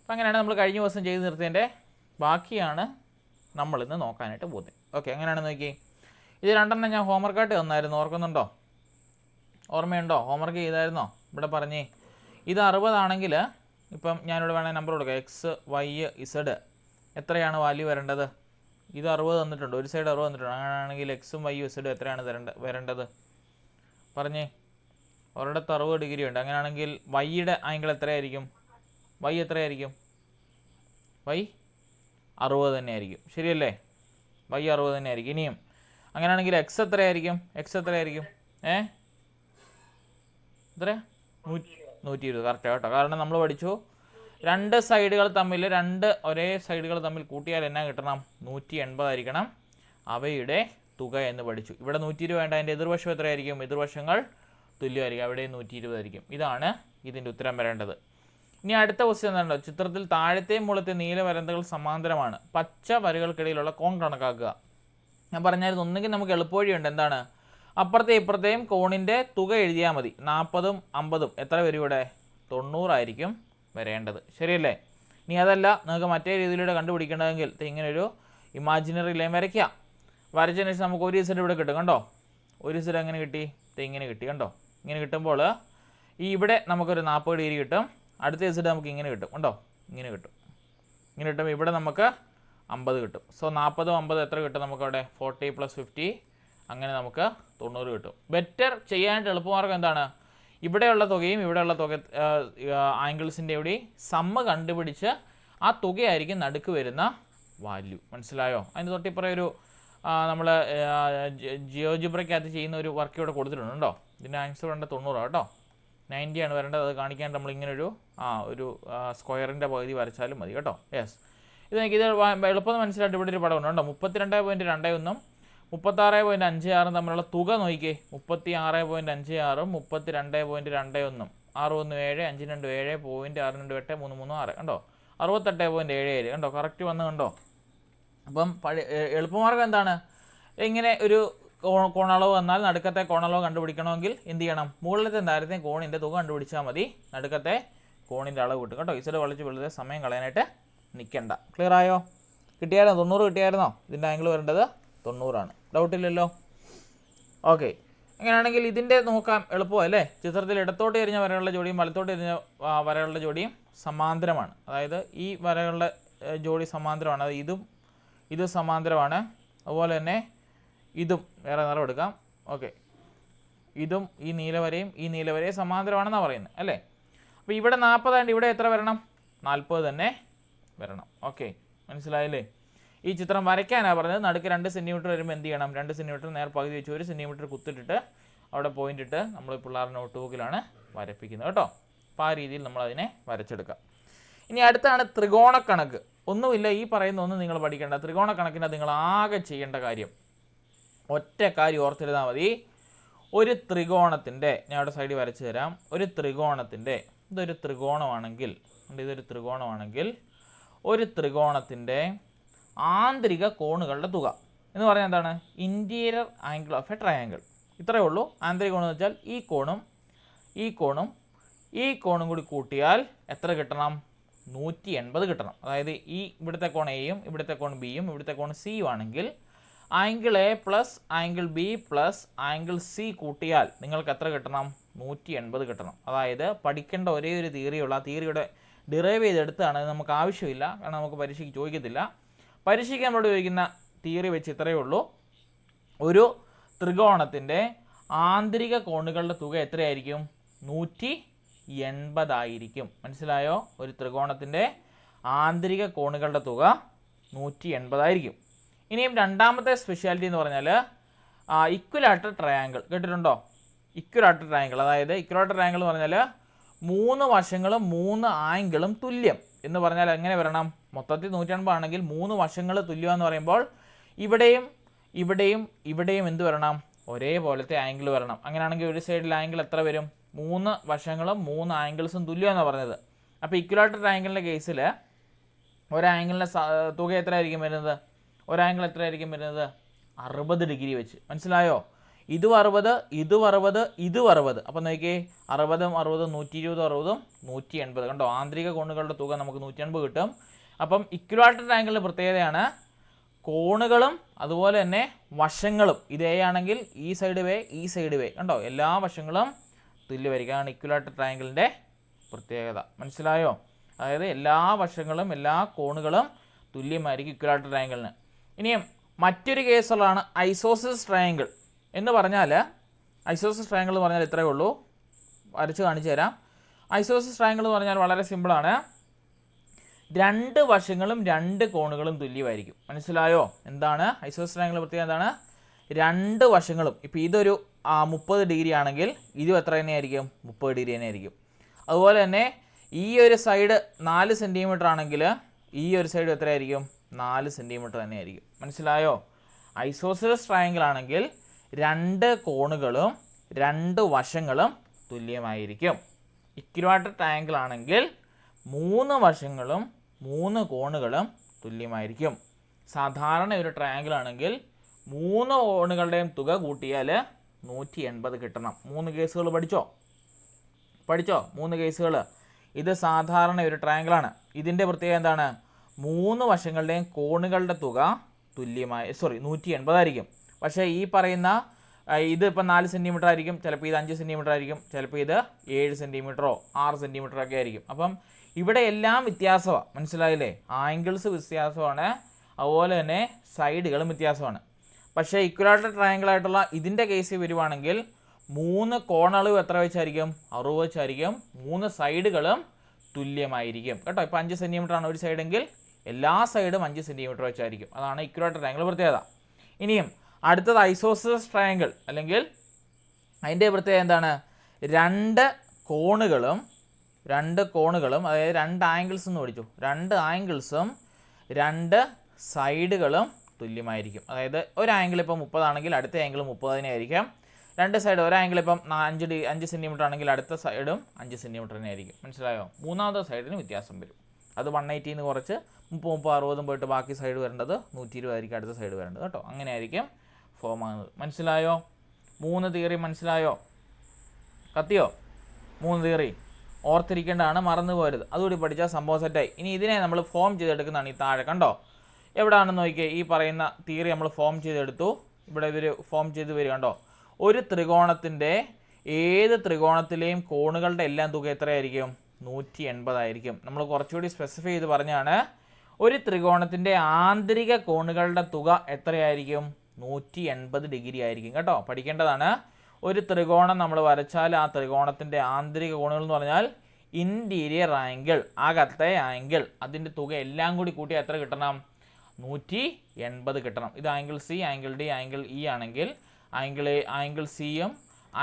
അപ്പം അങ്ങനെയാണ് നമ്മൾ കഴിഞ്ഞ ദിവസം ചെയ്ത് നിർത്തിയതിൻ്റെ ബാക്കിയാണ് നമ്മളിന്ന് നോക്കാനായിട്ട് പോകുന്നത്. ഓക്കെ, അങ്ങനെയാണെന്ന് നോക്കി. ഇത് രണ്ടെണ്ണം ഞാൻ ഹോംവർക്കായിട്ട് തന്നായിരുന്നു, ഓർക്കുന്നുണ്ടോ? ഓർമ്മയുണ്ടോ? ഹോംവർക്ക് ചെയ്തായിരുന്നോ? ഇവിടെ പറഞ്ഞേ, ഇത് 60 ആണെങ്കിൽ ഇപ്പം ഞാനിവിടെ വേണമെങ്കിൽ നമ്പർ കൊടുക്കാം. എക്സ് വൈ ഇസഡ് എത്രയാണ് വാല്യൂ വരേണ്ടത്? ഇത് 60 തന്നിട്ടുണ്ട്, ഒരു സൈഡ് 60 തന്നിട്ടുണ്ട്. അങ്ങനെയാണെങ്കിൽ എക്സും വൈയും ഇസഡും എത്രയാണ് വരേണ്ടത്? പറഞ്ഞേ. ഒരിടത്ത് 60 ഡിഗ്രി ഉണ്ട്. അങ്ങനെയാണെങ്കിൽ വൈയുടെ ആംഗിൾ എത്രയായിരിക്കും? വൈ എത്രയായിരിക്കും? വൈ 60 തന്നെയായിരിക്കും, ശരിയല്ലേ? വൈ 60 തന്നെയായിരിക്കും. ഇനിയും അങ്ങനെയാണെങ്കിൽ എക്സ് എത്രയായിരിക്കും? എക്സ് എത്രയായിരിക്കും? എത്രയാ? 120. കറക്റ്റ് കേട്ടോ. കാരണം നമ്മൾ പഠിച്ചു രണ്ട് സൈഡുകൾ തമ്മിൽ, ഒരേ സൈഡുകൾ തമ്മിൽ കൂട്ടിയാൽ എന്നാ കിട്ടണം? 180 ആയിരിക്കണം അവയുടെ തുക എന്ന് പഠിച്ചു. ഇവിടെ 120 വേണ്ട, അതിൻ്റെ എതിർവശം എത്രയായിരിക്കും? എതിർവശങ്ങൾ തുല്യമായിരിക്കും, അവിടെ 120 ആയിരിക്കും. ഇതാണ് ഇതിൻ്റെ ഉത്തരം വരേണ്ടത്. ഇനി അടുത്ത ക്വസ്റ്റ്യൻ എന്താണോ? ചിത്രത്തിൽ താഴത്തെയും മുകളിലത്തെ നീല വരന്തകൾ സമാന്തരമാണ്, പച്ച വരകൾക്കിടയിലുള്ള കോൺ കണക്കാക്കുക. ഞാൻ പറഞ്ഞായിരുന്നു, ഒന്നുകിൽ നമുക്ക് എളുപ്പവഴിയുണ്ട്. എന്താണ്? അപ്പുറത്തെ ഇപ്പുറത്തെയും കോണിൻ്റെ തുക എഴുതിയാൽ മതി. 40ഉം 50ഉം എത്ര വരും ഇവിടെ? 90 ആയിരിക്കും വരേണ്ടത്, ശരിയല്ലേ? ഇനി അതല്ല, നിങ്ങൾക്ക് മറ്റേ രീതിയിലൂടെ കണ്ടുപിടിക്കേണ്ടതെങ്കിൽ ഇങ്ങനൊരു ഇമാജിനറി ലൈൻ വരയ്ക്കുക. വരച്ചതിന് ശേഷം നമുക്ക് ഒരു ഇസഡ് ഇവിടെ കിട്ടും, കണ്ടോ? ഒരു ഇസഡ് എങ്ങനെ കിട്ടി? ഇങ്ങനെ കിട്ടി, കണ്ടോ? ഇങ്ങനെ കിട്ടുമ്പോൾ ഈ ഇവിടെ നമുക്കൊരു 40 ഡിഗ്രി കിട്ടും. അടുത്ത ഇസഡ് നമുക്ക് ഇങ്ങനെ കിട്ടും, കണ്ടോ? ഇങ്ങനെ കിട്ടും. ഇങ്ങനെ കിട്ടുമ്പോൾ ഇവിടെ നമുക്ക് 50 കിട്ടും. സോ 40ഉം 50 എത്ര കിട്ടും നമുക്കവിടെ? 40 + 50, അങ്ങനെ നമുക്ക് 90 കിട്ടും. ബെറ്റർ ചെയ്യാനായിട്ട് എളുപ്പമാർഗ്ഗം എന്താണ്? ഇവിടെയുള്ള തുകയും ഇവിടെയുള്ള തുക ആംഗിൾസിൻ്റെ കൂടി സമ്മ് കണ്ടുപിടിച്ച് ആ തുകയായിരിക്കും നടുക്ക് വരുന്ന വാല്യൂ. മനസ്സിലായോ? അതിന് തൊട്ടിപ്പുറം ഒരു നമ്മൾ ജിയോജിബ്രയ്ക്കകത്ത് ചെയ്യുന്ന ഒരു വർക്ക് ഇവിടെ കൊടുത്തിട്ടുണ്ട് കേട്ടോ. ഇതിൻ്റെ ആൻസർ വേണ്ട 90 കേട്ടോ. 90 ആണ് വരേണ്ടത്. അത് കാണിക്കാൻ നമ്മളിങ്ങനൊരു ഒരു സ്ക്വയറിൻ്റെ പകുതി വരച്ചാലും മതി കേട്ടോ. യെസ്, ഇത് ഇത് എളുപ്പം മനസ്സിലായിട്ട് ഇവിടെ ഒരു പടമുണ്ട് കേട്ടോ. 32.21 36.56 തമ്മിലുള്ള തുക നോക്കിക്കേ. 36.56 32.21 617 527 .628 336 കണ്ടോ? 68.77 കണ്ടോ? കറക്റ്റ് വന്ന് കണ്ടോ? അപ്പം എളുപ്പമാർഗ്ഗം എന്താണ്? ഇങ്ങനെ ഒരു കോണളവ് വന്നാൽ നടുക്കത്തെ കോണളവ് കണ്ടുപിടിക്കണമെങ്കിൽ എന്ത് ചെയ്യണം? മുകളിലത്തെ താരത്തെയും കോണിൻ്റെ തുക കണ്ടുപിടിച്ചാൽ മതി, നടുക്കത്തെ കോണിൻ്റെ അളവ് കിട്ടും കേട്ടോ. ഇസഡ് വലിച്ച് വെറുതെ സമയം കളയാനായിട്ട് നിൽക്കണ്ട. ക്ലിയർ ആയോ? കിട്ടിയായിരുന്നോ? 90 കിട്ടിയായിരുന്നോ? ഇതിൻ്റെ ആംഗിൾ വരേണ്ടത് 90 ആണ്. ഡൗട്ടില്ലല്ലോ? ഓക്കെ, അങ്ങനെയാണെങ്കിൽ ഇതിൻ്റെ നോക്കാം, എളുപ്പമല്ലേ? ചിത്രത്തിൽ ഇടത്തോട്ട് തിരിഞ്ഞ വരകളുടെ ജോഡിയും വലത്തോട്ട് തിരിഞ്ഞ വരകളുടെ ജോഡിയും സമാന്തരമാണ്. അതായത് ഈ വരകളുടെ ജോഡി സമാന്തരമാണ്. അത് ഇതും സമാന്തരമാണ്. അതുപോലെ തന്നെ ഇതും വേറെ നിറം എടുക്കാം. ഓക്കെ, ഇതും ഈ നീലവരയും സമാന്തരമാണെന്നാണ് പറയുന്നത് അല്ലേ? അപ്പോൾ ഇവിടെ 40 ആയതുകൊണ്ട് ഇവിടെ എത്ര വരണം? 40 തന്നെ വരണം. ഓക്കെ, മനസ്സിലായില്ലേ? ഈ ചിത്രം വരയ്ക്കാനാണ് പറഞ്ഞത്. നടുക്ക് 2 സെൻറ്റിമീറ്റർ വരുമ്പോൾ എന്ത് ചെയ്യണം? 2 സെൻറ്റിമീറ്റർ നേർ പകുതി വെച്ച് 1 സെൻറ്റിമീറ്റർ കുത്തിട്ടിട്ട് അവിടെ പോയിന്റ് ഇട്ട് നമ്മൾ പിള്ളേരുടെ നോട്ട് ബുക്കിലാണ് വരപ്പിക്കുന്നത് കേട്ടോ. അപ്പോൾ ആ രീതിയിൽ നമ്മളതിനെ വരച്ചെടുക്കാം. ഇനി അടുത്താണ് ത്രികോണക്കണക്ക്. ഒന്നുമില്ല, ഈ പറയുന്ന ഒന്നും നിങ്ങൾ പഠിക്കേണ്ട. ത്രികോണക്കണക്കിന് നിങ്ങൾ ആകെ ചെയ്യേണ്ട കാര്യം ഒറ്റ കാര്യം ഓർത്തിരുന്നാൽ മതി. ഒരു ത്രികോണത്തിൻ്റെ, ഞാൻ അവിടെ സൈഡിൽ വരച്ചു തരാം. ഒരു ത്രികോണത്തിൻ്റെ, ഇതൊരു ത്രികോണമാണെങ്കിൽ ഒരു ത്രികോണത്തിൻ്റെ ആന്തരിക കോണുകളുടെ തുക എന്ന് പറഞ്ഞാൽ എന്താണ്? Interior angle of A triangle. ഇത്രയേ ഉള്ളൂ. ആന്തരിക കോൺ എന്ന് വെച്ചാൽ ഈ കോണും കൂടി കൂട്ടിയാൽ എത്ര കിട്ടണം? 180 കിട്ടണം. അതായത് ഇവിടുത്തെ കോൺ എയും ഇവിടുത്തെ കോൺ ബിയും ഇവിടുത്തെ കോൺ സിയും ആണെങ്കിൽ angle A plus angle B plus angle C കൂട്ടിയാൽ നിങ്ങൾക്ക് എത്ര കിട്ടണം? 180 കിട്ടണം. അതായത് പഠിക്കേണ്ട ഒരേ ഒരു തിയറിയുള്ള, ആ തിയറിയുടെ ഡിറൈവ് ചെയ്തെടുത്താണ്. നമുക്ക് ആവശ്യമില്ല, കാരണം നമുക്ക് പരീക്ഷയ്ക്ക് ചോദിക്കത്തില്ല. പരീക്ഷയ്ക്ക് നമ്മളോട് ചോദിക്കുന്ന തിയറി വെച്ച് ഇത്രയേ ഉള്ളൂ. ഒരു ത്രികോണത്തിൻ്റെ ആന്തരിക കോണുകളുടെ തുക എത്രയായിരിക്കും? 180 ആയിരിക്കും. മനസ്സിലായോ? ഒരു ത്രികോണത്തിൻ്റെ ആന്തരിക കോണുകളുടെ തുക 180 ആയിരിക്കും. ഇനിയും രണ്ടാമത്തെ സ്പെഷ്യാലിറ്റി എന്ന് പറഞ്ഞാൽ ഇക്വലാറ്റർ ട്രയാങ്കിൾ. കേട്ടിട്ടുണ്ടോ? ഇക്വലാറ്റർ ട്രയാങ്കിൾ, അതായത് ഇക്വലാറ്റർ ട്രയാങ്കിൾ എന്ന് പറഞ്ഞാൽ 3 വശങ്ങളും 3 ആംഗിളും തുല്യം എന്ന് പറഞ്ഞാൽ എങ്ങനെ വരണം? മൊത്തത്തിൽ 180 ആണെങ്കിൽ 3 വശങ്ങൾ തുല്യമെന്ന് പറയുമ്പോൾ ഇവിടെയും എന്ത് വരണം? ഒരേപോലത്തെ ആംഗിൾ വരണം. അങ്ങനെയാണെങ്കിൽ ഒരു സൈഡിൽ ആംഗിൾ എത്ര വരും? 3 വശങ്ങളും 3 ആംഗിൾസും തുല്യമെന്നാണ് പറഞ്ഞത്. അപ്പോൾ ഇക്വലാറ്റർ ട്രയാങ്കിളിൻ്റെ കേസിൽ ഒരാംഗിളിൻ്റെ തുക എത്ര ആയിരിക്കും വരുന്നത്? ഒരാംഗിൾ എത്ര ആയിരിക്കും വരുന്നത്? 60 ഡിഗ്രി വെച്ച്. മനസ്സിലായോ? ഇതും 60, ഇതും 60, ഇതും 60. അപ്പം നോക്കിയേ 60, 60, 120, 60, 180. കണ്ടോ, ആന്തരിക കോണുകളുടെ തുക നമുക്ക് 180 കിട്ടും. അപ്പം ഇക്വിലാറ്ററൽ ട്രയാങ്കിളിൻ്റെ പ്രത്യേകതയാണ് കോണുകളും അതുപോലെ തന്നെ വശങ്ങളും ഇത് എ ആണെങ്കിൽ ഈ സൈഡ് വേ ഈ സൈഡ് വേ കണ്ടോ എല്ലാ വശങ്ങളും തുല്യമായിരിക്കും. അതാണ് ഇക്വിലാറ്ററൽ ട്രയാങ്കിളിൻ്റെ പ്രത്യേകത. മനസ്സിലായോ? അതായത് എല്ലാ വശങ്ങളും എല്ലാ കോണുകളും തുല്യമായിരിക്കും ഇക്വിലാറ്ററൽ ട്രയാങ്കിളിന്. ഇനിയും മറ്റൊരു കേസുള്ളതാണ് ഐസോസിസ് ട്രയാങ്കിൾ എന്ന് പറഞ്ഞാൽ. ഐസോസിസ് ട്രയാങ്കിൾ എന്ന് പറഞ്ഞാൽ ഇത്രയേ ഉള്ളൂ, വരച്ച് കാണിച്ചു തരാം. ഐസോസിസ് ട്രയാങ്കിൾ എന്ന് പറഞ്ഞാൽ വളരെ സിമ്പിളാണ്. രണ്ട് വശങ്ങളും രണ്ട് കോണുകളും തുല്യമായിരിക്കും. മനസ്സിലായോ? എന്താണ് ഐസോസിസ് ട്രയാങ്കിൾ പ്രത്യേകത? എന്താണ്? രണ്ട് വശങ്ങളും, ഇപ്പോൾ ഇതൊരു 30 ഡിഗ്രി ആണെങ്കിൽ ഇതും എത്ര തന്നെയായിരിക്കും? 30 ഡിഗ്രി തന്നെ ആയിരിക്കും. അതുപോലെ തന്നെ ഈ ഒരു സൈഡ് 4 സെൻറ്റിമീറ്റർ ആണെങ്കിൽ ഈ ഒരു സൈഡ് എത്രയായിരിക്കും? 4 സെൻറ്റിമീറ്റർ തന്നെയായിരിക്കും. മനസ്സിലായോ? ഐസോസിലസ് ട്രയാങ്കിൾ ആണെങ്കിൽ രണ്ട് കോണുകളും രണ്ട് വശങ്ങളും തുല്യമായിരിക്കും. ഇക്വിലാറ്ററൽ ട്രയാങ്കിൾ ആണെങ്കിൽ 3 വശങ്ങളും 3 കോണുകളും തുല്യമായിരിക്കും. സാധാരണ ഒരു ട്രയാങ്കിൾ ആണെങ്കിൽ 3 കോണുകളുടെയും തുക കൂട്ടിയാൽ 180 കിട്ടണം. 3 കേസുകൾ പഠിച്ചോ? 3 കേസുകൾ. ഇത് സാധാരണ ഒരു ട്രയാങ്കിളാണ്. ഇതിൻ്റെ പ്രത്യേകത എന്താണ്? 3 വശങ്ങളുടെയും കോണുകളുടെ തുക 180 ആയിരിക്കും. പക്ഷേ ഈ പറയുന്ന ഇത് ഇപ്പം 4 സെൻറ്റിമീറ്റർ ആയിരിക്കും, ചിലപ്പോൾ ഇത് 5 സെൻറ്റിമീറ്റർ ആയിരിക്കും, ചിലപ്പോൾ ഇത് 7 സെൻറ്റിമീറ്ററോ 6 സെൻറ്റിമീറ്ററോ ഒക്കെ ആയിരിക്കും. അപ്പം ഇവിടെ എല്ലാം വ്യത്യാസമാണ്. മനസ്സിലായില്ലേ? ആംഗിൾസ് വ്യത്യാസമാണ്, അതുപോലെ തന്നെ സൈഡുകളും വ്യത്യാസമാണ്. പക്ഷേ ഇക്വിലാറ്ററൽ ട്രയാങ്കിൾ ആയിട്ടുള്ള ഇതിൻ്റെ കേസിൽ വരുവാണെങ്കിൽ 3 കോണളവ് എത്ര വെച്ചായിരിക്കും? 60 വെച്ചായിരിക്കും. 3 സൈഡുകളും തുല്യമായിരിക്കും കേട്ടോ. ഇപ്പോൾ 5 സെൻറ്റിമീറ്റർ ആണ് ഒരു സൈഡെങ്കിൽ എല്ലാ സൈഡും 5 സെൻറ്റിമീറ്റർ വെച്ചായിരിക്കും. അതാണ് ഇക്വിലാറ്ററൽ ട്രയാങ്കിൾ പ്രത്യേകത. ഇനിയും അടുത്തത് ഐസോസിലസ് ട്രയാങ്കിൾ, അല്ലെങ്കിൽ അതിൻ്റെ പ്രത്യേകത എന്താണ്? രണ്ട് കോണുകളും അതായത് 2 ആംഗിൾസ് എന്ന് പഠിച്ചു. 2 ആംഗിൾസും 2 സൈഡുകളും തുല്യമായിരിക്കും. അതായത് ഒരു ആംഗിൾ ഇപ്പോൾ 30 ആണെങ്കിൽ അടുത്ത ആംഗിൾ 30 തന്നെ ആയിരിക്കും. 2 സൈഡ്, ഒരു ആംഗിൾ ഇപ്പം 5 സെൻറ്റിമീറ്റർ ആണെങ്കിൽ അടുത്ത സൈഡും 5 സെൻറ്റിമീറ്റർ തന്നെ ആയിരിക്കും. മനസ്സിലായോ? മൂന്നാമത്തെ സൈഡിന് വ്യത്യാസം വരും. അത് 180 കുറച്ച് 30, 60 പോയിട്ട് ബാക്കി സൈഡ് വരേണ്ടത് 120 ആയിരിക്കും അടുത്ത സൈഡ് വരേണ്ടത് കേട്ടോ. അങ്ങനെ ആയിരിക്കും ഫോം ആകുന്നത്. മനസ്സിലായോ? 3 തിയറി മനസ്സിലായോ? കത്തിയോ? 3 തിയറി ഓർത്തിരിക്കേണ്ടതാണ്, മറന്നു പോരുത്. അതുകൂടി പഠിച്ചാൽ സംഭവം സെറ്റായി. ഇനി ഇതിനെ നമ്മൾ ഫോം ചെയ്തെടുക്കുന്നതാണ് ഈ താഴെ. കണ്ടോ എവിടെയാണെന്ന് നോക്കിയേ. ഈ പറയുന്ന തിയറി നമ്മൾ ഫോം ചെയ്തെടുത്തു. ഇവിടെ ഇവർ ഫോം ചെയ്ത് വരിക. കണ്ടോ, ഒരു ത്രികോണത്തിൻ്റെ ഏത് ത്രികോണത്തിലെയും കോണുകളുടെ എല്ലാം തുക എത്രയായിരിക്കും? 180 ആയിരിക്കും. നമ്മൾ കുറച്ചുകൂടി സ്പെസിഫൈ ചെയ്ത് പറഞ്ഞാണ്, ഒരു ത്രികോണത്തിൻ്റെ ആന്തരിക കോണുകളുടെ തുക എത്രയായിരിക്കും? 180 ഡിഗ്രി ആയിരിക്കും കേട്ടോ. പഠിക്കേണ്ടതാണ്. ഒരു ത്രികോണം നമ്മൾ വരച്ചാൽ ആ ത്രികോണത്തിൻ്റെ ആന്തരിക കോണുകൾ എന്ന് പറഞ്ഞാൽ ഇൻറ്റീരിയർ ആംഗിൾ, അകത്തെ ആംഗിൾ, അതിൻ്റെ തുക എല്ലാം കൂടി കൂട്ടി എത്ര കിട്ടണം? 180 കിട്ടണം. ഇത് angle C, angle D, angle E ആണെങ്കിൽ ആംഗിൾ സിയും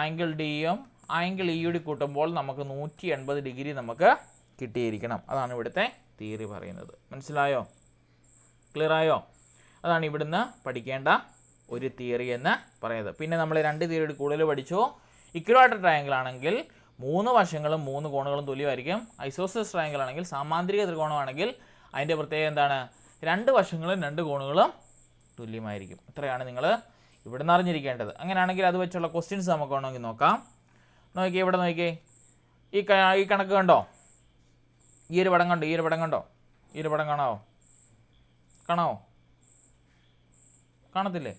ആംഗിൾ ഡിയും ആംഗിൾ ഇയുടെ കൂട്ടുമ്പോൾ നമുക്ക് 180 ഡിഗ്രി നമുക്ക് കിട്ടിയിരിക്കണം. അതാണ് ഇവിടുത്തെ തിയറി പറയുന്നത്. മനസ്സിലായോ? ക്ലിയർ ആയോ? അതാണ് ഇവിടുന്ന് പഠിക്കേണ്ട ഒരു തിയറി എന്ന് പറയുന്നത്. പിന്നെ നമ്മൾ 2 തിയറി കൂടുതൽ പഠിച്ചു. ഇക്വിലാറ്ററൽ ട്രയാങ്കിൾ ആണെങ്കിൽ 3 വശങ്ങളും 3 കോണുകളും തുല്യമായിരിക്കും. ഐസോസിലസ് ട്രയാങ്കിൾ ആണെങ്കിൽ സാമാന്തരിക ത്രികോണമാണെങ്കിൽ അതിൻ്റെ പ്രത്യേകത എന്താണ്? 2 വശങ്ങളും 2 കോണുകളും തുല്യമായിരിക്കും. ഇത്രയാണ് നിങ്ങൾ ഇവിടുന്ന് അറിഞ്ഞിരിക്കേണ്ടത്. അങ്ങനെയാണെങ്കിൽ അത് വെച്ചുള്ള ക്വസ്റ്റ്യൻസ് നമുക്ക് വേണമെങ്കിൽ നോക്കാം. നോക്കിയേ, ഇവിടെ നോക്കിയേ, ഈ കണക്ക് കണ്ടോ? ഈ ഒരു പടം കണ്ടോ? ഈ ഒരു പടം കാണാവോ? കാണത്തില്ലേ?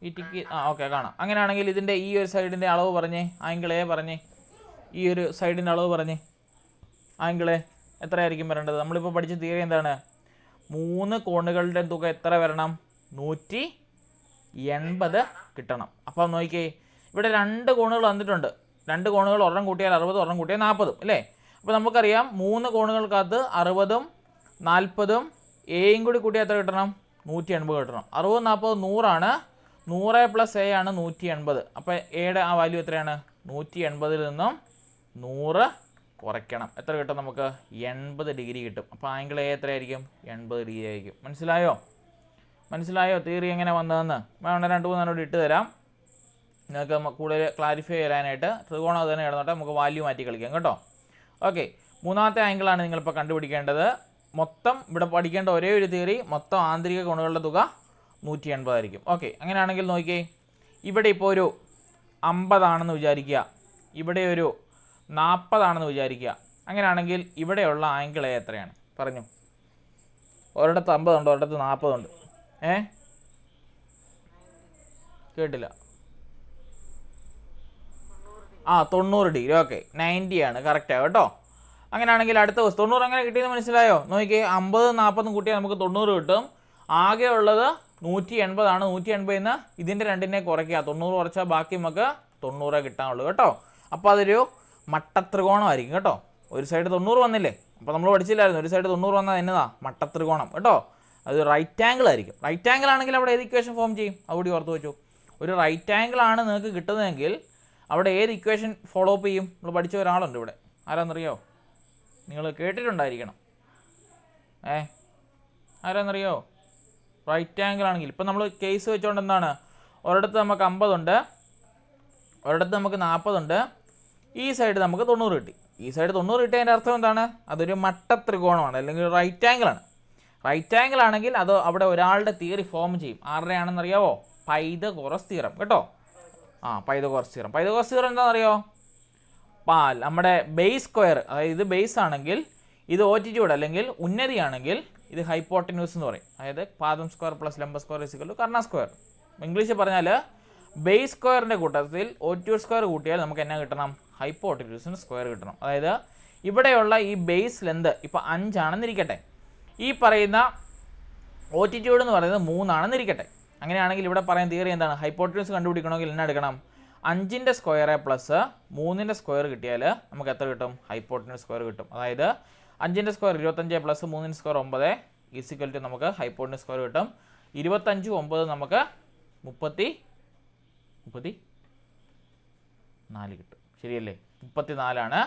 ഈ ടിക്ക് ഓക്കെ കാണാം. അങ്ങനെയാണെങ്കിൽ ഇതിൻ്റെ ഈ ഒരു സൈഡിൻ്റെ അളവ് പറഞ്ഞേ, ആംഗിൾ എ പറഞ്ഞേ. ഈ ഒരു സൈഡിൻ്റെ അളവ് പറഞ്ഞേ, ആംഗിൾ എ എത്രയായിരിക്കും വരേണ്ടത്? നമ്മളിപ്പോൾ പഠിച്ച തിയറി എന്താണ്? 3 കോണുകളുടെ തുക എത്ര വരണം? 180 കിട്ടണം. അപ്പോൾ നോക്കിയേ, ഇവിടെ 2 കോണുകൾ വന്നിട്ടുണ്ട്. 2 കോണുകൾ ഒരെണ്ണം കൂട്ടിയാൽ 60, ഒരെണ്ണം കൂട്ടിയാൽ 40 അല്ലേ? അപ്പോൾ നമുക്കറിയാം 3 കോണുകൾക്കകത്ത് 60ഉം 40ഉം എയും കൂടി കൂട്ടിയാൽ എത്ര കിട്ടണം? 180 കിട്ടണം. 60, 40, 100 100 പ്ലസ് എ ആണ് 180. അപ്പോൾ എയുടെ ആ വാല്യൂ എത്രയാണ്? 180 നിന്നും 100 കുറയ്ക്കണം. എത്ര കിട്ടും നമുക്ക്? 80 ഡിഗ്രി കിട്ടും. അപ്പോൾ ആംഗിൾ എ എത്രയായിരിക്കും? 80 ഡിഗ്രി ആയിരിക്കും. മനസ്സിലായോ തിയറി എങ്ങനെ വന്നതെന്ന്? വേണ്ട 2-3 ഇട്ട് തരാം നിങ്ങൾക്ക് കൂടുതൽ ക്ലാരിഫൈ ചെയ്യാനായിട്ട്. ത്രികോണം അത് തന്നെ ഇടുന്നോട്ടെ, നമുക്ക് വാല്യൂ മാറ്റി കളിക്കാം കേട്ടോ. ഓക്കെ, മൂന്നാമത്തെ ആംഗിളാണ് നിങ്ങളിപ്പോൾ കണ്ടുപിടിക്കേണ്ടത്. മൊത്തം ഇവിടെ പഠിക്കേണ്ട ഒരേ ഒരു തിയറി, മൊത്തം ആന്തരിക കോണുകളുടെ തുക 180 ആയിരിക്കും. ഓക്കെ, അങ്ങനെയാണെങ്കിൽ നോക്കിയേ, ഇവിടെ ഇപ്പോൾ ഒരു 50 ആണെന്ന് വിചാരിക്കുക, ഇവിടെ ഒരു 40 ആണെന്ന് വിചാരിക്കുക. അങ്ങനെയാണെങ്കിൽ ഇവിടെയുള്ള ആംഗിൾ എ എത്രയാണ് പറഞ്ഞു? ഒരിടത്ത് 50 ഉണ്ട്, ഒരിടത്ത് 40 ഉണ്ട്. കേട്ടില്ല. 90 ഡിഗ്രി. ഓക്കെ, 90 ആണ്, കറക്റ്റാണ് കേട്ടോ. അങ്ങനെയാണെങ്കിൽ അടുത്ത ക്വസ്റ്റ്യൻ 90 അങ്ങനെ കിട്ടിയെന്ന് മനസ്സിലായോ? നോക്കിയേ, 50 40 കൂട്ടിയാൽ നമുക്ക് 90 കിട്ടും. ആകെ ഉള്ളത് 180 ആണ്. 180 ഇതിൻ്റെ രണ്ടിനെ കുറയ്ക്കുക, 90 കുറച്ചാൽ ബാക്കി നമുക്ക് 90 കിട്ടാനുള്ളൂ കേട്ടോ. അപ്പോൾ അതൊരു മട്ടത്രികോണമായിരിക്കും കേട്ടോ. ഒരു സൈഡ് 90 വന്നില്ലേ, അപ്പോൾ നമ്മൾ പഠിച്ചില്ലായിരുന്നു, ഒരു സൈഡ് 90 വന്നാൽ എന്നതാ മട്ടത്രികോണം കേട്ടോ. അത് റൈറ്റ് ആംഗിൾ ആയിരിക്കും. റൈറ്റ് ആംഗിൾ ആണെങ്കിൽ അവിടെ ഏത് ഇക്വേഷൻ ഫോം ചെയ്യും? അതുകൂടി ഓർത്ത് വെച്ചു. ഒരു റൈറ്റ് ആംഗിൾ ആണ് നിങ്ങൾക്ക് കിട്ടുന്നതെങ്കിൽ അവിടെ ഏത് ഇക്വേഷൻ ഫോളോ അപ്പ് ചെയ്യും? നമ്മൾ പഠിച്ച ഒരാളുണ്ട് ഇവിടെ, ആരാന്നറിയോ? നിങ്ങൾ കേട്ടിട്ടുണ്ടായിരിക്കണം. ആരാന്നറിയോ? റൈറ്റ് ആംഗിൾ ആണെങ്കിൽ ഇപ്പം നമ്മൾ കേസ് വെച്ചുകൊണ്ട് എന്താണ്, ഒരിടത്ത് നമുക്ക് 50 ഉണ്ട്, ഒരിടത്ത് നമുക്ക് 40 ഉണ്ട്, ഈ സൈഡ് നമുക്ക് 90 കിട്ടി. ഈ സൈഡ് 90 കിട്ടിയതിൻ്റെ അർത്ഥം എന്താണ്? അതൊരു മട്ടത്രികോണമാണ്, അല്ലെങ്കിൽ റൈറ്റ് ആംഗിൾ ആണ്. റൈറ്റ് ആംഗിൾ ആണെങ്കിൽ അത് അവിടെ ഒരാളുടെ തിയറി ഫോം ചെയ്യും. ആരുടെ ആണെന്നറിയാവോ? പൈതഗോറസ് തിയറം കേട്ടോ. Pythagoras theorem. പൈതഗോറസ് തിയറം എന്താണെന്നറിയോ? നമ്മുടെ ബേസ് സ്ക്വയർ, അതായത് ഇത് ബേസ് ആണെങ്കിൽ ഇത് ഓറ്റിറ്റ്യൂഡ് അല്ലെങ്കിൽ ഉന്നതിയാണെങ്കിൽ ഇത് ഹൈപ്പോട്ടന്യൂസ് എന്ന് പറയും. അതായത് പാദം സ്ക്വയർ പ്ലസ് ലംബ സ്ക്വയർ ഇസിക്കൽ ടു കർണ സ്ക്വയർ. ഇംഗ്ലീഷിൽ പറഞ്ഞാൽ ബേസ് സ്ക്വയറിൻ്റെ കൂട്ടത്തിൽ ഓറ്റിറ്റ്യൂഡ് സ്ക്വയർ കൂട്ടിയാൽ നമുക്ക് എന്നാ കിട്ടണം? ഹൈപ്പോട്ടന്യൂസിന് സ്ക്വയർ കിട്ടണം. അതായത് ഇവിടെയുള്ള ഈ ബേസ് ലെന്ത് ഇപ്പോൾ 5 ആണെന്നിരിക്കട്ടെ, ഈ പറയുന്ന ഓറ്റിറ്റ്യൂഡ് എന്ന് പറയുന്നത് 3 ആണെന്നിരിക്കട്ടെ. അങ്ങനെയാണെങ്കിൽ ഇവിടെ പറയുന്ന തിയറി എന്താണ്? ഹൈപ്പോട്ടന്യൂസ് കണ്ടുപിടിക്കണമെങ്കിൽ എന്നാ എടുക്കണം? 5ൻ്റെ സ്ക്വയർ പ്ലസ് 3ൻ്റെ സ്ക്വയർ കിട്ടിയാൽ നമുക്ക് എത്ര കിട്ടും? ഹൈപ്പോട്ടന്യൂസ് സ്ക്വയർ കിട്ടും. അതായത് 5ൻ്റെ സ്ക്വയർ 25 പ്ലസ് 3ൻ്റെ സ്ക്വയർ 9 ഈസിക്കൽ ടു നമുക്ക് ഹൈപ്പോട്ടന്യൂസ് സ്ക്വയർ കിട്ടും. 25 9 നമുക്ക് 34 കിട്ടും. ശരിയല്ലേ? 34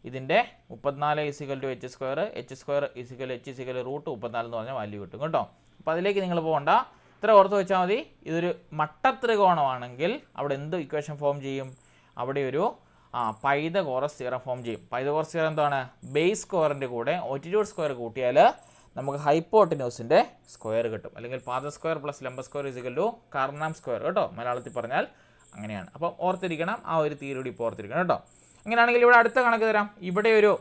ഇതിൻ്റെ 34 is equal to h square is equal root 34 എന്ന് പറഞ്ഞാൽ വാല്യൂ കിട്ടും കേട്ടോ. അപ്പോൾ അതിലേക്ക് നിങ്ങൾ പോകണ്ട, ഇത്ര ഓർത്ത് വെച്ചാൽ മതി. ഇതൊരു മട്ടത്രികോണമാണെങ്കിൽ അവിടെ എന്ത് ഇക്വേഷൻ ഫോം ചെയ്യും? അവിടെ ഒരു പൈതഗോറസ് തിയറം ഫോം ചെയ്യും. പൈതഗോറസ് തിയറം എന്താണ്? ബേസ് സ്ക്വയറിൻ്റെ കൂടെ ഓറ്റിറ്റ്യൂഡ് സ്ക്വയർ കൂട്ടിയാൽ നമുക്ക് ഹൈപ്പോട്ടന്യൂസിൻ്റെ സ്ക്വയർ കിട്ടും. അല്ലെങ്കിൽ പാദ സ്ക്വയർ പ്ലസ് ലംബ square is equal to Karnam square കേട്ടോ. മലയാളത്തിൽ പറഞ്ഞാൽ അങ്ങനെയാണ്. അപ്പം ഓർത്തിരിക്കണം, ആ ഒരു തിയറി കൂടി ഇപ്പോൾ ഓർത്തിരിക്കണം കേട്ടോ. അങ്ങനെയാണെങ്കിൽ ഇവിടെ അടുത്ത കണക്ക് തരാം. ഇവിടെ ഒരു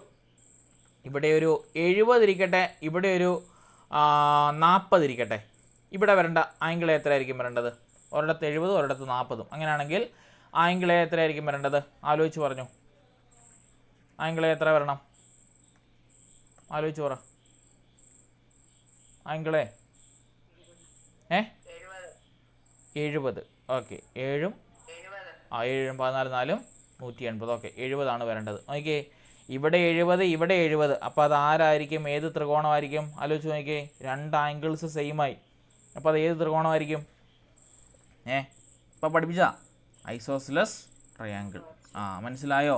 70 ഇരിക്കട്ടെ, ഇവിടെ ഒരു 40 ഇരിക്കട്ടെ. ഇവിടെ വരേണ്ട ആംഗിൾ എത്രയായിരിക്കും വരേണ്ടത്? ഒരിടത്ത് 70 ഒരിടത്ത് 40. അങ്ങനെയാണെങ്കിൽ ആംഗിൾ എത്രയായിരിക്കും വരേണ്ടത്? ആലോചിച്ച് പറഞ്ഞു. ആംഗിൾ എത്ര വരണം? ആലോചിച്ച് പറ. ആംഗിൾ 70. ഓക്കെ, 7 14 4 180. ഓക്കെ, 70 വരേണ്ടത്. ഓക്കെ, ഇവിടെ 70 ഇവിടെ 70. അപ്പോൾ അത് ആരായിരിക്കും? ഏത് ത്രികോണമായിരിക്കും? ആലോചിച്ച് നോക്കിയേ. 2 ആംഗിൾസ് സെയിമായി. അപ്പോൾ അത് ഏത് ത്രികോണമായിരിക്കും? ഇപ്പോൾ പഠിപ്പിച്ചാ ഐസോസിലസ് ട്രയാങ്കിൾ. മനസ്സിലായോ?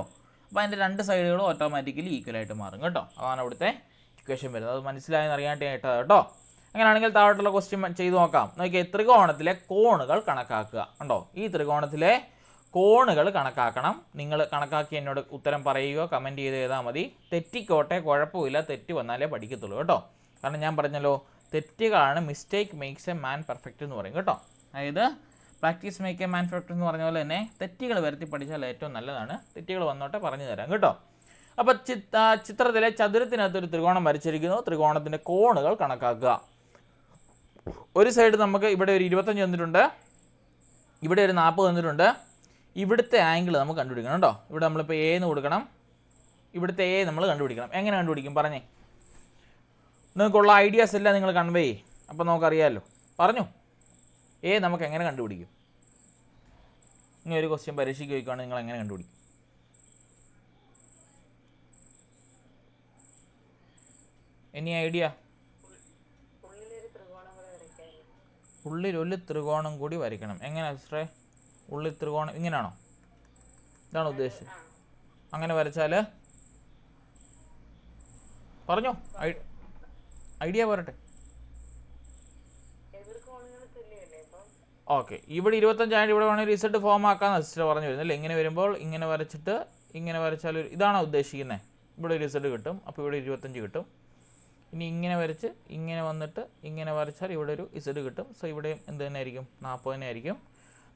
അപ്പോൾ അതിൻ്റെ 2 സൈഡുകളും ഓട്ടോമാറ്റിക്കലി ഈക്വലായിട്ട് മാറും കേട്ടോ. അതാണ് അവിടുത്തെ ഇക്വേഷൻ വരുന്നത്. അത് മനസ്സിലായെന്ന് അറിയാനായിട്ട് കേട്ടോ. അങ്ങനെയാണെങ്കിൽ താഴോട്ടുള്ള ക്വസ്റ്റ്യൻ ചെയ്ത് നോക്കാം. നോക്കിയേ, ത്രികോണത്തിലെ കോണുകൾ കണക്കാക്കുക. ഉണ്ടോ? ഈ ത്രികോണത്തിലെ കോണുകൾ കണക്കാക്കണം. നിങ്ങൾ കണക്കാക്കി എന്നോട് ഉത്തരം പറയുകയോ കമൻറ്റ് ചെയ്ത് എഴുതാൽ മതി. തെറ്റിക്കോട്ടെ, കുഴപ്പമില്ല, തെറ്റ് വന്നാലേ പഠിക്കത്തുള്ളൂ കേട്ടോ. കാരണം ഞാൻ പറഞ്ഞല്ലോ, തെറ്റുകളാണ് mistake makes a man perfect എന്ന് പറയും കേട്ടോ. അതായത് practice make a man perfect എന്ന് പറഞ്ഞ പോലെ തന്നെ തെറ്റുകൾ വരുത്തി പഠിച്ചാൽ ഏറ്റവും നല്ലതാണ്. തെറ്റുകൾ വന്നോട്ടെ, പറഞ്ഞു തരാം കേട്ടോ. അപ്പോൾ ചിത്രത്തിലെ ചതുരത്തിനകത്തൊരു ത്രികോണം വരച്ചിരിക്കുന്നു. ത്രികോണത്തിൻ്റെ കോണുകൾ കണക്കാക്കുക. ഒരു സൈഡ് നമുക്ക് ഇവിടെ ഒരു 25 തന്നിട്ടുണ്ട്, ഇവിടെ ഒരു 40 തന്നിട്ടുണ്ട്. ഇവിടുത്തെ ആംഗിൾ നമുക്ക് കണ്ടുപിടിക്കണം കേട്ടോ. ഇവിടെ നമ്മളിപ്പോൾ എ എന്ന് കൊടുക്കണം, ഇവിടുത്തെ എ നമ്മൾ കണ്ടുപിടിക്കണം. എങ്ങനെ കണ്ടുപിടിക്കും പറഞ്ഞേ? നിങ്ങൾക്കുള്ള ഐഡിയാസ് എല്ലാം നിങ്ങൾ കൺവേ ചെയ്യും. അപ്പോൾ നമുക്കറിയാമല്ലോ. പറഞ്ഞു, എ നമുക്ക് എങ്ങനെ കണ്ടുപിടിക്കും? ഇങ്ങനെ ഒരു ക്വസ്റ്റ്യൻ പരീക്ഷയ്ക്ക് ചോദിക്കുകയാണെങ്കിൽ നിങ്ങൾ എങ്ങനെ കണ്ടുപിടിക്കും? Any idea? ഉള്ളിൽ ഒരു ത്രികോണം കൂടി വരയ്ക്കണം. എങ്ങനെ സിസ്റ്ററെ? ഉള്ളിൽ ത്രികോണം ഇങ്ങനെയാണോ? ഇതാണ് ഉദ്ദേശിച്ചത്? അങ്ങനെ വരച്ചാൽ പറഞ്ഞു, ഐഡിയ പോരട്ടെ. ഓക്കെ, ഇവിടെ 25 ആയിട്ട് ഇവിടെ വേണമെങ്കിൽ റിസൾട്ട് ഫോം ആക്കാമെന്ന് സിസ്റ്റർ പറഞ്ഞു വരുന്നില്ല. ഇങ്ങനെ വരുമ്പോൾ ഇങ്ങനെ വരച്ചിട്ട് ഇങ്ങനെ വരച്ചാൽ ഇതാണോ ഉദ്ദേശിക്കുന്നത്? ഇവിടെ റിസൾട്ട് കിട്ടും. അപ്പോൾ ഇവിടെ 25 കിട്ടും. ഇനി ഇങ്ങനെ വരച്ച് ഇങ്ങനെ വന്നിട്ട് ഇങ്ങനെ വരച്ചാൽ ഇവിടെ ഒരു ഇസഡ് കിട്ടും. സോ ഇവിടെയും എന്ത് തന്നെ ആയിരിക്കും? 40 തന്നെ ആയിരിക്കും.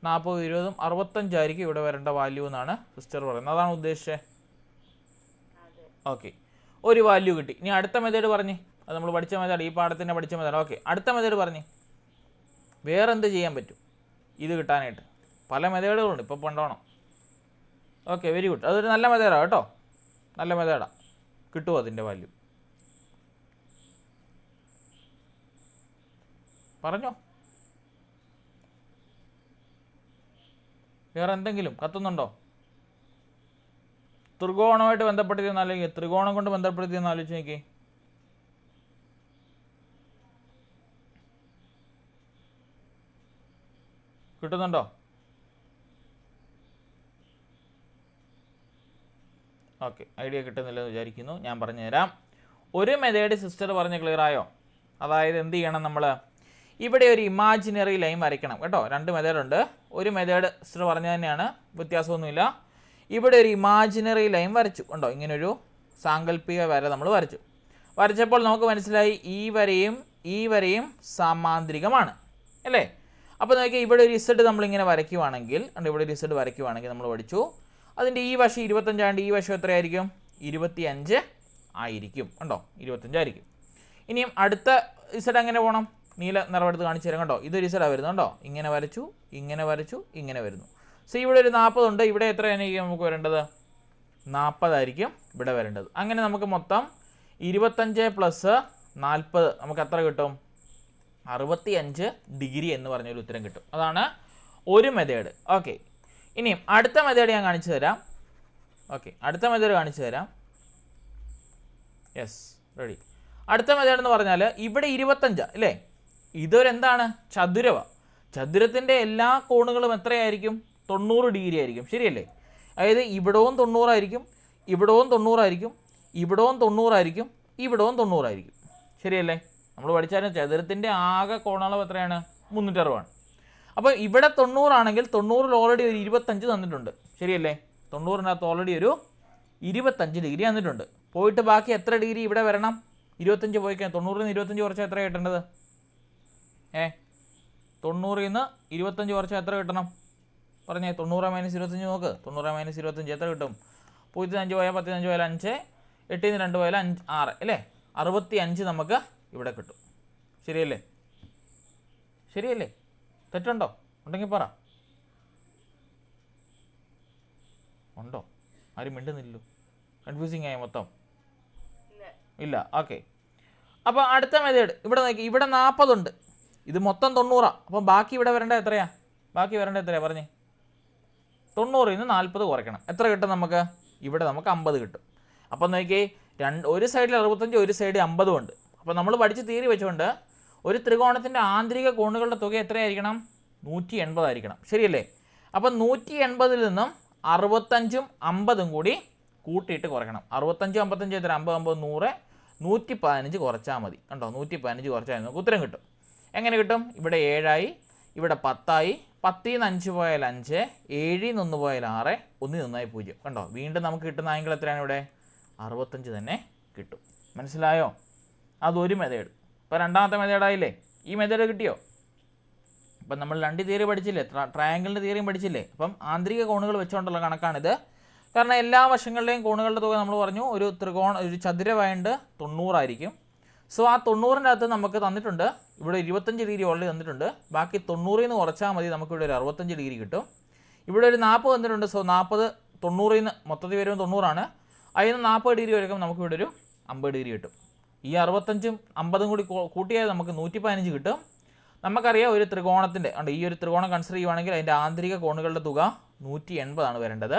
40 20 65 ആയിരിക്കും ഇവിടെ വരേണ്ട വാല്യൂ എന്നാണ് സിസ്റ്റർ പറയുന്നത്. അതാണ് ഉദ്ദേശിച്ചത്. ഓക്കെ, ഒരു വാല്യൂ കിട്ടി. ഇനി അടുത്ത മെത്തേഡ് പറഞ്ഞേ. അത് നമ്മൾ പഠിച്ച മെത്തേഡ്, ഈ പാഠത്തിൻ്റെ പഠിച്ച മെത്തേഡ്. ഓക്കെ, അടുത്ത മെത്തേഡ് പറഞ്ഞേ. വേറെ എന്ത് ചെയ്യാൻ പറ്റും ഇത് കിട്ടാനായിട്ട്? പല മെത്തേഡുകളുണ്ട്, ഇപ്പോൾ കൊണ്ടുപോകണം. Okay, very good. അതൊരു നല്ല മെത്തേഡാണ് കേട്ടോ, നല്ല മെത്തേഡാണ്. കിട്ടുമോ അതിൻ്റെ വാല്യൂ? പറഞ്ഞോ. വേറെ എന്തെങ്കിലും കത്തുന്നുണ്ടോ? ത്രികോണമായിട്ട് ബന്ധപ്പെടുത്തിയെന്ന് ആലോചിക്കുക. ത്രികോണം കൊണ്ട് ബന്ധപ്പെടുത്തിയെന്ന് ആലോചിച്ച് നോക്കി. കിട്ടുന്നുണ്ടോ? ഓക്കെ, ഐഡിയ കിട്ടുന്നില്ലെന്ന് വിചാരിക്കുന്നു. ഞാൻ പറഞ്ഞു തരാം. ഒരു മെത്തേഡ് സിസ്റ്റർ പറഞ്ഞ് ക്ലിയർ ആയോ? അതായത് എന്ത് ചെയ്യണം നമ്മൾ? ഇവിടെ ഒരു ഇമാജിനറി ലൈൻ വരയ്ക്കണം കേട്ടോ. രണ്ട് മെത്തേഡുണ്ട്. ഒരു മെത്തേഡ് സിസ്റ്റർ പറഞ്ഞ തന്നെയാണ്, വ്യത്യാസമൊന്നുമില്ല. ഇവിടെ ഒരു ഇമാജിനറി ലൈൻ വരച്ചു ഉണ്ടോ, ഇങ്ങനൊരു സാങ്കല്പിക വര നമ്മൾ വരച്ചു. വരച്ചപ്പോൾ നമുക്ക് മനസ്സിലായി ഈ വരയും സമാന്തരികമാണ് അല്ലേ? അപ്പോൾ നോക്കിയാൽ ഇവിടെ ഒരു ഇസഡ് നമ്മളിങ്ങനെ വരയ്ക്കുവാണെങ്കിൽ, ഇവിടെ ഒരു ഇസഡ് വരയ്ക്കുവാണെങ്കിൽ നമ്മൾ പഠിച്ചു അതിൻ്റെ ഈ വശം 25 ആയതുകൊണ്ട് ഈ വശം എത്രയായിരിക്കും? 25 ആയിരിക്കും ഉണ്ടോ, 25 ആയിരിക്കും. ഇനിയും അടുത്ത ഇസഡ് എങ്ങനെ പോകണം? നീല നിറവെടുത്ത് കാണിച്ചു തരാം കേട്ടോ. ഇതൊരു ഇസഡാണ് വരുന്നുണ്ടോ, ഇങ്ങനെ വരച്ചു ഇങ്ങനെ വരച്ചു ഇങ്ങനെ വരുന്നു. സോ ഇവിടെ ഒരു 40 ഉണ്ട്. ഇവിടെ എത്രയായിരിക്കും നമുക്ക് വരേണ്ടത്? 40 ആയിരിക്കും ഇവിടെ വരേണ്ടത്. അങ്ങനെ നമുക്ക് മൊത്തം 25 + 40 നമുക്ക് എത്ര കിട്ടും? 65 ഡിഗ്രി എന്ന് പറഞ്ഞൊരു ഉത്തരം കിട്ടും. അതാണ് ഒരു മെത്തേഡ്. ഓക്കെ, ഇനിയും അടുത്ത മെത്തേഡ് ഞാൻ കാണിച്ചു തരാം. ഓക്കെ, അടുത്ത മെത്തേഡ് കാണിച്ചു തരാം. Yes, ready. അടുത്ത മെത്തേഡ് എന്ന് പറഞ്ഞാൽ ഇവിടെ 25 അല്ലേ? ഇതൊരെന്താണ്? ചതുരമാണ്. ചതുരത്തിൻ്റെ എല്ലാ കോണുകളും എത്രയായിരിക്കും? 90 ഡിഗ്രി ആയിരിക്കും, ശരിയല്ലേ? അതായത് ഇവിടവും 90 ആയിരിക്കും, ഇവിടവും 90 ആയിരിക്കും, ഇവിടവും 90 ആയിരിക്കും, ഇവിടവും 90 ആയിരിക്കും, ശരിയല്ലേ? നമ്മൾ പഠിച്ചാലും ചതുരത്തിൻ്റെ ആകെ കോണളവ് എത്രയാണ്? 360 ആണ്. അപ്പോൾ ഇവിടെ 90 ആണെങ്കിൽ 90 ഓൾറെഡി ഒരു 25 തന്നിട്ടുണ്ട്, ശരിയല്ലേ? 90-നകത്ത് ഓൾറെഡി ഒരു 25 ഡിഗ്രി തന്നിട്ടുണ്ട്. പോയിട്ട് ബാക്കി എത്ര ഡിഗ്രി ഇവിടെ വരണം? 25 പോയിക്കാൻ 90-ൽ നിന്ന് 25 കുറച്ചാൽ എത്ര കിട്ടേണ്ടത്? 90-ൽ നിന്ന് 25 കുറച്ചാൽ എത്ര കിട്ടണം പറഞ്ഞേ? 90 - 25 നോക്ക്. 90 - 25 എത്ര കിട്ടും? 0-5 പോയാൽ 10-5 പോയാൽ 5, 8-ൽ നിന്ന് 2 പോയാൽ 5 6 അല്ലേ? 65 നമുക്ക് ഇവിടെ കിട്ടും, ശരിയല്ലേ? ശരിയല്ലേ? തെറ്റുണ്ടോ? ഉണ്ടെങ്കിൽ പറ. ഉണ്ടോ? ആരും മിണ്ടുന്നില്ലല്ലോ. കൺഫ്യൂസിങ് ആയി മൊത്തം? ഇല്ല. ഓക്കെ, അപ്പോൾ അടുത്ത മെത്തേഡ് ഇവിടെ നോക്കി. ഇവിടെ 40 ഉണ്ട്, ഇത് മൊത്തം 90. അപ്പോൾ ബാക്കി ഇവിടെ വരേണ്ടത് എത്രയാ? ബാക്കി വരേണ്ടത് എത്രയാണ് പറഞ്ഞേ? 90-ൽ നിന്ന് 40 കുറയ്ക്കണം. എത്ര കിട്ടും നമുക്ക്? ഇവിടെ നമുക്ക് 50 കിട്ടും. അപ്പോൾ നോക്കി, ഒരു സൈഡിൽ 65 ഒരു സൈഡിൽ 50 ഉണ്ട്. അപ്പോൾ നമ്മൾ പഠിച്ച തിയറി വെച്ചുകൊണ്ട് ഒരു ത്രികോണത്തിൻ്റെ ആന്തരിക കോണുകളുടെ തുക എത്രയായിരിക്കണം? 180 ആയിരിക്കണം, ശരിയല്ലേ? അപ്പം 180-ൽ നിന്നും 65-ഉം 50-ഉം കൂടി കൂട്ടിയിട്ട് കുറയ്ക്കണം. 65 55 എത്ര? 50 50 100, 115 കുറച്ചാൽ മതി കണ്ടോ. 115 കുറച്ചാൽ നമുക്ക് ഉത്തരം കിട്ടും. എങ്ങനെ കിട്ടും? ഇവിടെ 7 ആയി, ഇവിടെ 10 ആയി, 10-ൽ നിന്ന് 5 പോയാൽ 5, 7-ൽ നിന്ന് 1 പോയാൽ 6, 1-ൽ നിന്നായി 0 കണ്ടോ. വീണ്ടും നമുക്ക് കിട്ടുന്ന ആംഗിൾ എത്രയാണ്? ഇവിടെ 65 തന്നെ കിട്ടും. മനസ്സിലായോ? അതൊരു മെത്തേഡ്. ഇപ്പോൾ രണ്ടാമത്തെ മെത്തേഡായില്ലേ? ഈ മെത്തേഡ് കിട്ടിയോ? അപ്പം നമ്മൾ രണ്ട് തിയറി പഠിച്ചില്ലേ? ട്രയാങ്കിളിൻ്റെ തിയറിയും പഠിച്ചില്ലേ? അപ്പം ആന്തരിക കോണുകൾ വെച്ചുകൊണ്ടുള്ള കണക്കാണിത്. കാരണം എല്ലാ വശങ്ങളിലെയും കോണുകളുടെ തുക നമ്മൾ പറഞ്ഞു ഒരു ചതുരമായിട്ട് 90 ആയിരിക്കും. സോ ആ 90-ൻ്റെ അകത്ത് നമുക്ക് തന്നിട്ടുണ്ട് ഇവിടെ 25 ഡിഗ്രി ഓൾറെഡി തന്നിട്ടുണ്ട്. ബാക്കി 90-ൽ നിന്ന് കുറച്ചാൽ മതി, നമുക്കിവിടെ ഒരു 65 ഡിഗ്രി കിട്ടും. ഇവിടെ ഒരു 40 തന്നിട്ടുണ്ട്. സോ 40 90-ൽ നിന്ന് മൊത്തത്തിൽ വരുമ്പോൾ 90-ആണ്. അതിൽ നിന്ന് 40 ഡിഗ്രി വരയ്ക്കുമ്പോൾ നമുക്കിവിടെ ഒരു 50 ഡിഗ്രി കിട്ടും. ഈ 65-ഉം 50-ഉം കൂടി കൂട്ടിയാൽ നമുക്ക് 115 കിട്ടും. നമുക്കറിയാം ഒരു ത്രികോണത്തിൻ്റെ ഈ ഒരു ത്രികോണം കൺസിഡർ ചെയ്യുവാണെങ്കിൽ അതിൻ്റെ ആന്തരിക കോണുകളുടെ തുക 180 ആണ് വരേണ്ടത്.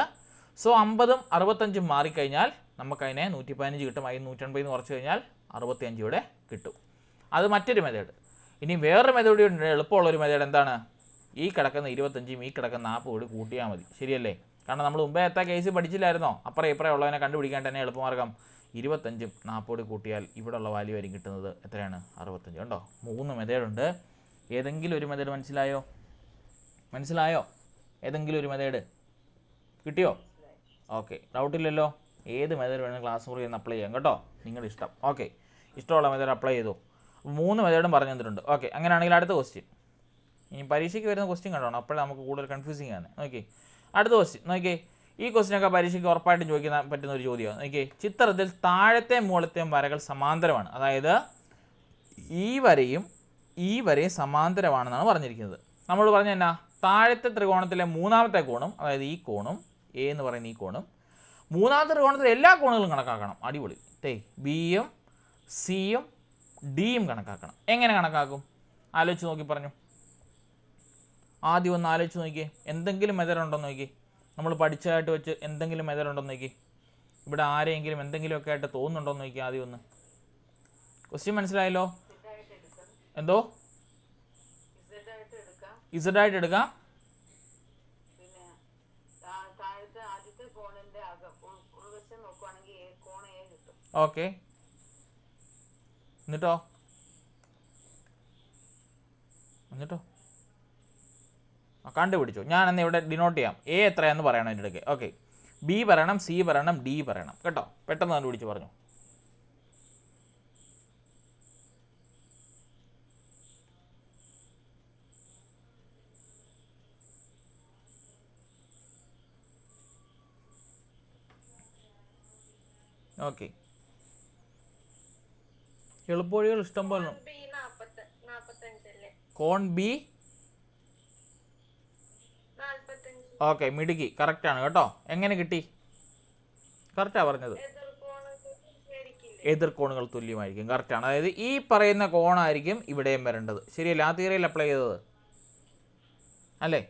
സോ 50-ഉം 65-ഉം മാറിക്കഴിഞ്ഞാൽ നമുക്കതിനെ 115 കിട്ടും. അതിന് 180 കുറച്ച് കഴിഞ്ഞാൽ 65 ഇവിടെ കിട്ടും. അത് മറ്റൊരു മെത്തേഡ്. ഇനി വേറൊരു മെത്തേഡ് ഉണ്ട്, എളുപ്പമുള്ളൊരു മെത്തേഡ്. എന്താണ്? ഈ കിടക്കുന്ന 25-ഉം ഈ കിടക്കുന്ന 40 കൂടി കൂട്ടിയാൽ മതി, ശരിയല്ലേ? കാരണം നമ്മൾ മുമ്പേ എത്താ കേസ് പഠിച്ചില്ലായിരുന്നോ? അപ്പുറം ഇപ്പുറം ഉള്ളതിനെ കണ്ടുപിടിക്കാൻ തന്നെ എളുപ്പമാർഗ്ഗം 25-ഉം 40 കൂട്ടിയാൽ ഇവിടെ ഉള്ള വാല്യൂ ആയിരിക്കും കിട്ടുന്നത്. എത്രയാണ്? 65 കണ്ടോ. 3 മെത്തേഡുണ്ട്. ഏതെങ്കിലും ഒരു മെത്തേഡ് മനസ്സിലായോ? ഏതെങ്കിലും ഒരു മെത്തേഡ് കിട്ടിയോ? ഓക്കെ, ഡൗട്ടില്ലല്ലോ. ഏത് മെത്തേഡ് വേണമെങ്കിലും ക്ലാസ് മുറിയിൽ നിന്ന് അപ്ലൈ ചെയ്യാം കേട്ടോ, നിങ്ങളുടെ ഇഷ്ടം. ഓക്കെ, ഇഷ്ടമുള്ള മെത്തേഡ് അപ്ലൈ ചെയ്തു. 3 മെത്തേഡും പറഞ്ഞു തന്നിട്ടുണ്ട്. ഓക്കെ, അങ്ങനെയാണെങ്കിൽ അടുത്ത ക്വസ്റ്റ്യൻ. ഇനി പരീക്ഷയ്ക്ക് വരുന്ന ക്വസ്റ്റ്യൻ കണ്ടോണം, അപ്പോഴേ നമുക്ക് കൂടുതൽ കൺഫ്യൂസിങ് ആണ്. ഓക്കെ, അടുത്ത ക്വസ്റ്റ്യൻ നോക്കിയേ. ഈ ക്വസ്റ്റ്യനൊക്കെ പരീക്ഷയ്ക്ക് ഉറപ്പായിട്ടും ചോദിക്കാൻ പറ്റുന്ന ഒരു ചോദ്യമാണ്. നോക്കിയേ, ചിത്രത്തിൽ താഴത്തെയും മുകളിലത്തെയും വരകൾ സമാന്തരമാണ്. അതായത് ഈ വരയും ഈ വരയും സമാന്തരമാണെന്നാണ് പറഞ്ഞിരിക്കുന്നത്. നമ്മൾ പറഞ്ഞ എന്നാ, താഴത്തെ ത്രികോണത്തിലെ മൂന്നാമത്തെ കോണും, അതായത് ഈ കോണും എ എന്ന് പറയുന്ന ഈ കോണും, മൂന്നാമത്തെ ത്രികോണത്തിലെ എല്ലാ കോണുകളും കണക്കാക്കണം. അടിപൊളി. ബിയും സിയും ഡിയും കണക്കാക്കണം. എങ്ങനെ കണക്കാക്കും? ആലോചിച്ച് നോക്കി പറഞ്ഞു. ആദ്യം ഒന്ന് ആലോചിച്ച് നോക്കിയേ, എന്തെങ്കിലും മെത്തേഡ് ഉണ്ടോ നോക്കി. നമ്മൾ പഠിച്ചതായിട്ട് വെച്ച് എന്തെങ്കിലും മെത്തേഡ് ഉണ്ടോ നോക്കി. ഇവിടെ ആരെങ്കിലും എന്തെങ്കിലുമൊക്കെ ആയിട്ട് തോന്നുന്നുണ്ടോ നോക്കി. ആദ്യം ഒന്ന് ക്വസ്റ്റ്യൻ മനസ്സിലായല്ലോ? എന്തോ ഇസഡായിട്ട് എടുക്കാം. ഓക്കെ, എന്നിട്ടോ കണ്ടുപിടിച്ചു. ഞാൻ എന്നാൽ ഇവിടെ ഡിനോട്ട് ചെയ്യാം. എ എത്രയാണെന്ന് പറയണം എൻ്റെ ഇടയ്ക്ക്. ഓക്കെ, ബി പറയണം, സി പറയണം, ഡി പറയണം കേട്ടോ. പെട്ടെന്ന് കണ്ടുപിടിച്ച് പറഞ്ഞു. ഓക്കെ, എളുപ്പവഴികൾ ഇഷ്ടം പോലെ. കോൺ ബി. ഓക്കെ, മിടുക്കി, കറക്റ്റാണ് കേട്ടോ. എങ്ങനെ കിട്ടി? കറക്റ്റാണ് പറഞ്ഞത്. എതിർകോണുകൾ തുല്യമായിരിക്കും. കറക്റ്റാണ്. അതായത് ഈ പറയുന്ന കോണായിരിക്കും ഇവിടെയും വരേണ്ടത്. ശരിയല്ലേ? ആ തിയറിയിൽ അപ്ലൈ ചെയ്തത് അല്ലേ?